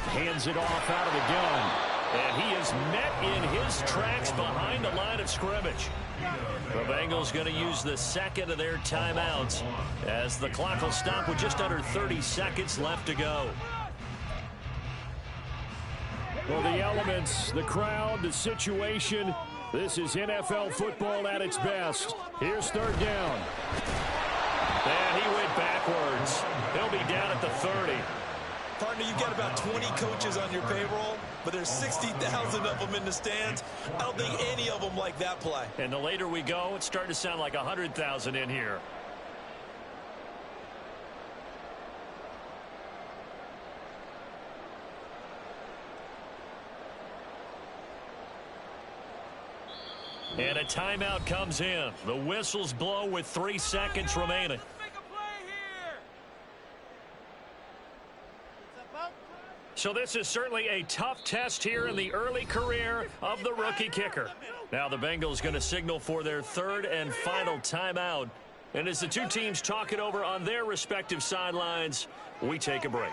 Hands it off out of the gun. And he is met in his tracks behind the line of scrimmage. The Bengals going to use the 2nd of their timeouts as the clock will stop with just under 30 seconds left to go. Well, the elements, the crowd, the situation, this is NFL football at its best. Here's 3rd down. And he went backwards. He'll be down at the 30.
Partner, you've got about 20 coaches on your payroll, but there's 60,000 of them in the stands. I don't think any of them like that play.
And the later we go, it's starting to sound like 100,000 in here. And a timeout comes in. The whistles blow with 3 seconds remaining. So this is certainly a tough test here in the early career of the rookie kicker. Now the Bengals going to signal for their 3rd and final timeout. And as the two teams talk it over on their respective sidelines, we take a break.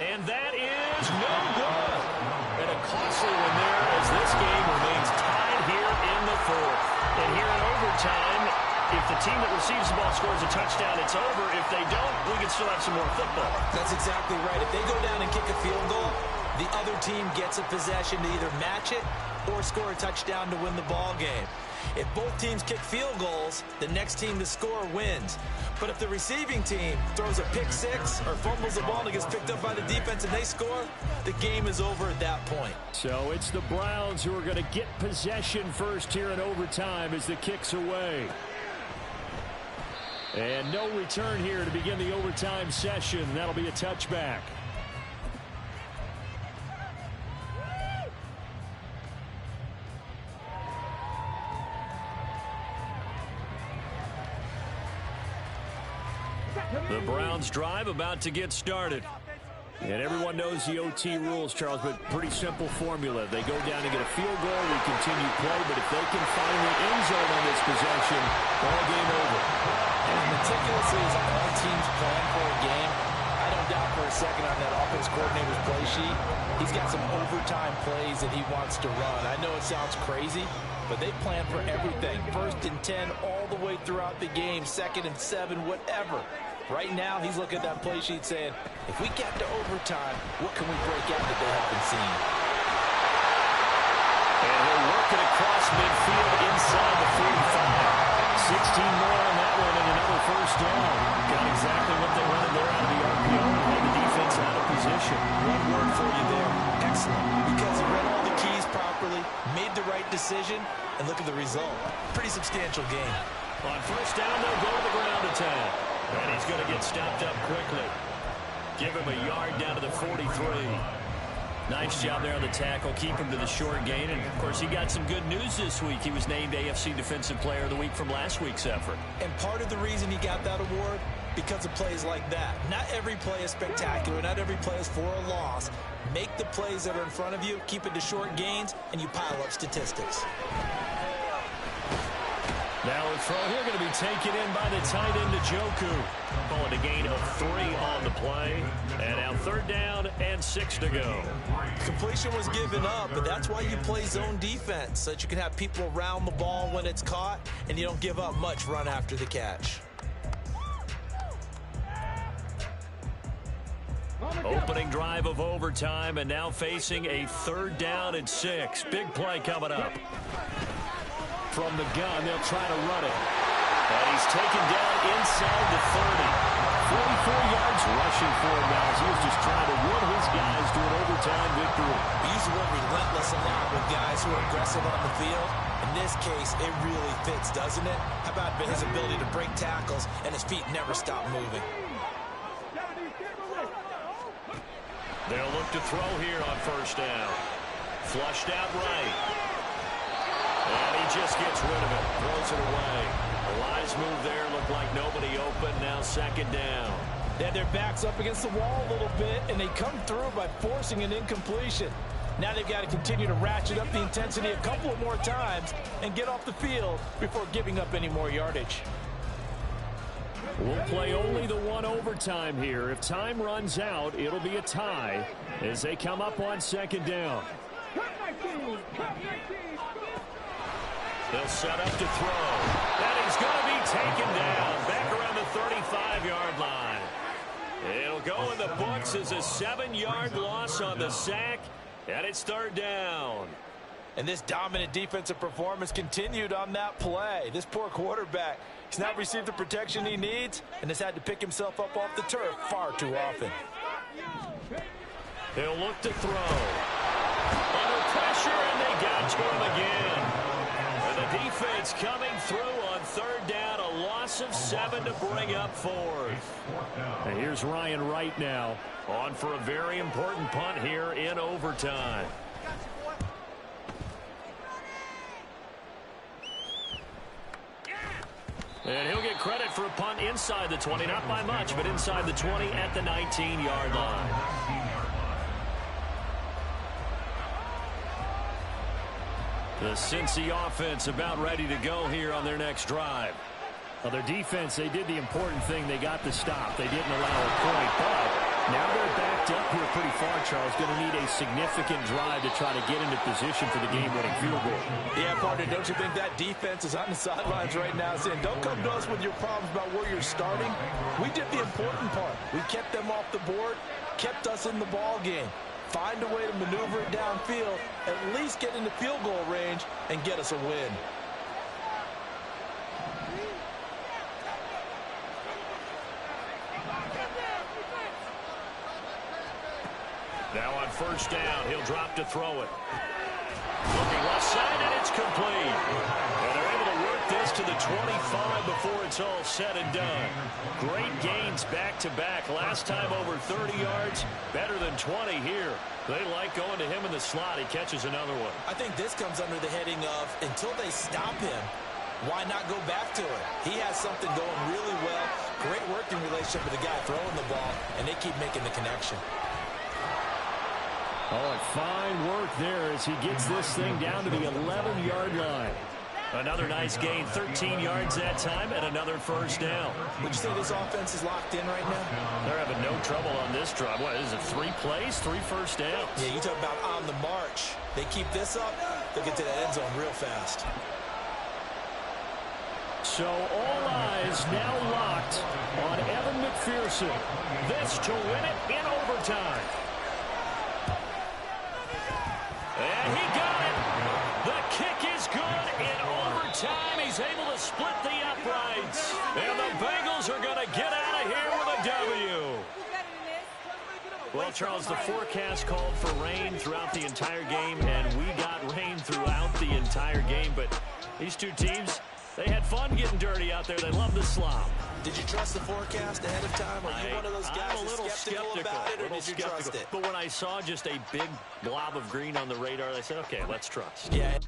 And that is no good. And a costly one there as this game remains tied here in the 4th. And here in overtime, if the team that receives the ball scores a touchdown, it's over. If they don't, we can still have some more football.
That's exactly right. If they go down and kick a field goal, the other team gets a possession to either match it or score a touchdown to win the ball game. If both teams kick field goals, the next team to score wins. But if the receiving team throws a pick 6 or fumbles the ball and it gets picked up by the defense and they score, the game is over at that point.
So it's the Browns who are going to get possession first here in overtime as the kick's away. And no return here to begin the overtime session. That'll be a touchback. The Browns drive about to get started. And everyone knows the OT rules, Charles, but pretty simple formula. They go down and get a field goal, we continue play, but if they can find the end zone on this possession, ball game over.
As meticulously as all teams plan for a game, I don't doubt for a second on that offense coordinator's play sheet, he's got some overtime plays that he wants to run. I know it sounds crazy, but they plan for everything. 1st and 10 all the way throughout the game, 2nd and 7, whatever. Right now, he's looking at that play sheet saying, if we get to overtime, what can we break out that they haven't seen?
And he'll work it across midfield inside the 45. 16 more on that one and another 1st down. Got exactly what they wanted there out of the RPO and had the defense out of position.
One word for you there, excellent. Because he read all the keys properly, made the right decision, and look at the result. Pretty substantial game.
On 1st down, they'll go to the ground attack. And he's going to get stopped up quickly. Give him a yard down to the 43. Nice job there on the tackle. Keep him to the short gain. And, of course, he got some good news this week. He was named AFC Defensive Player of the Week from last week's effort.
And part of the reason he got that award, because of plays like that. Not every play is spectacular. Not every play is for a loss. Make the plays that are in front of you, keep it to short gains, and you pile up statistics.
Now a throw here going to be taken in by the tight end, Njoku. Calling a gain of 3 on the play. And now 3rd down and 6 to go.
Completion was given up, but that's why you play zone defense, so that you can have people around the ball when it's caught, and you don't give up much run after the catch.
Opening drive of overtime, and now facing a 3rd down and 6. Big play coming up. From the gun, they'll try to run it. And he's taken down inside the 30. 44 yards rushing for him now as he was just trying to win his guys to an overtime victory.
We use the word relentless a lot with guys who are aggressive on the field. In this case, it really fits, doesn't it? How about his ability to break tackles and his feet never stop moving?
They'll look to throw here on 1st down. Flushed out right. And he just gets rid of it. Throws it away. A wise move there. Looked like nobody open. Now 2nd down.
They had their backs up against the wall a little bit, and they come through by forcing an incompletion. Now they've got to continue to ratchet up the intensity a couple of more times and get off the field before giving up any more yardage.
We'll play only the 1 overtime here. If time runs out, it'll be a tie as they come up on 2nd down. They'll set up to throw. And he's going to be taken down back around the 35-yard line. It'll go in the books as a 7-yard loss on the sack, and it's 3rd down.
And this dominant defensive performance continued on that play. This poor quarterback, he's not received the protection he needs and has had to pick himself up off the turf far too often.
He'll look to throw. Under pressure, and they got to him again. And the defense coming through on 3rd down, a loss of 7 to bring up 4th. And here's Ryan Wright now, on for a very important punt here in overtime. And he'll get credit for a punt inside the 20, not by much, but inside the 20 at the 19-yard line. The Cincy offense about ready to go here on their next drive. Well, their defense, they did the important thing. They got the stop. They didn't allow a point, but now they're backed up here pretty far, Charles. Going to need a significant drive to try to get into position for the game-winning field goal.
Yeah, partner, don't you think that defense is on the sidelines right now saying, don't come to us with your problems about where you're starting. We did the important part. We kept them off the board, kept us in the ball game. Find a way to maneuver it downfield, at least get into field goal range, and get us a win.
Now on 1st down, he'll drop to throw it. Looking left side, and it's complete. And they're able to work this to the 25 before it's all said and done. Great gains back-to-back. Last time over 30 yards, better than 20 here. They like going to him in the slot. He catches another one.
I think this comes under the heading of, until they stop him, why not go back to it? He has something going really well. Great working relationship with the guy throwing the ball, and they keep making the connection.
Oh, fine work there as he gets this thing down to the 11-yard line. Another nice gain, 13 yards that time, and another 1st down.
Would you say this offense is locked in right now?
They're having no trouble on this drive. What is it, 3 plays, 3 1st downs?
Yeah, you talk about on the march. They keep this up, they'll get to that end zone real fast.
So all eyes now locked on Evan McPherson. This to win it in overtime. And he got it. The kick is good in overtime. He's able to split the uprights. And the Bengals are going to get out of here with a W. Well, Charles, the forecast called for rain throughout the entire game, and we got rain throughout the entire game. But these two teams, They had fun getting dirty out there. They love the slop.
Did you trust the forecast ahead of time? Are you one of those guys
I'm a little
skeptical about it, or did you trust it?
But when I saw just a big blob of green on the radar, I said, okay, let's trust.
Yeah.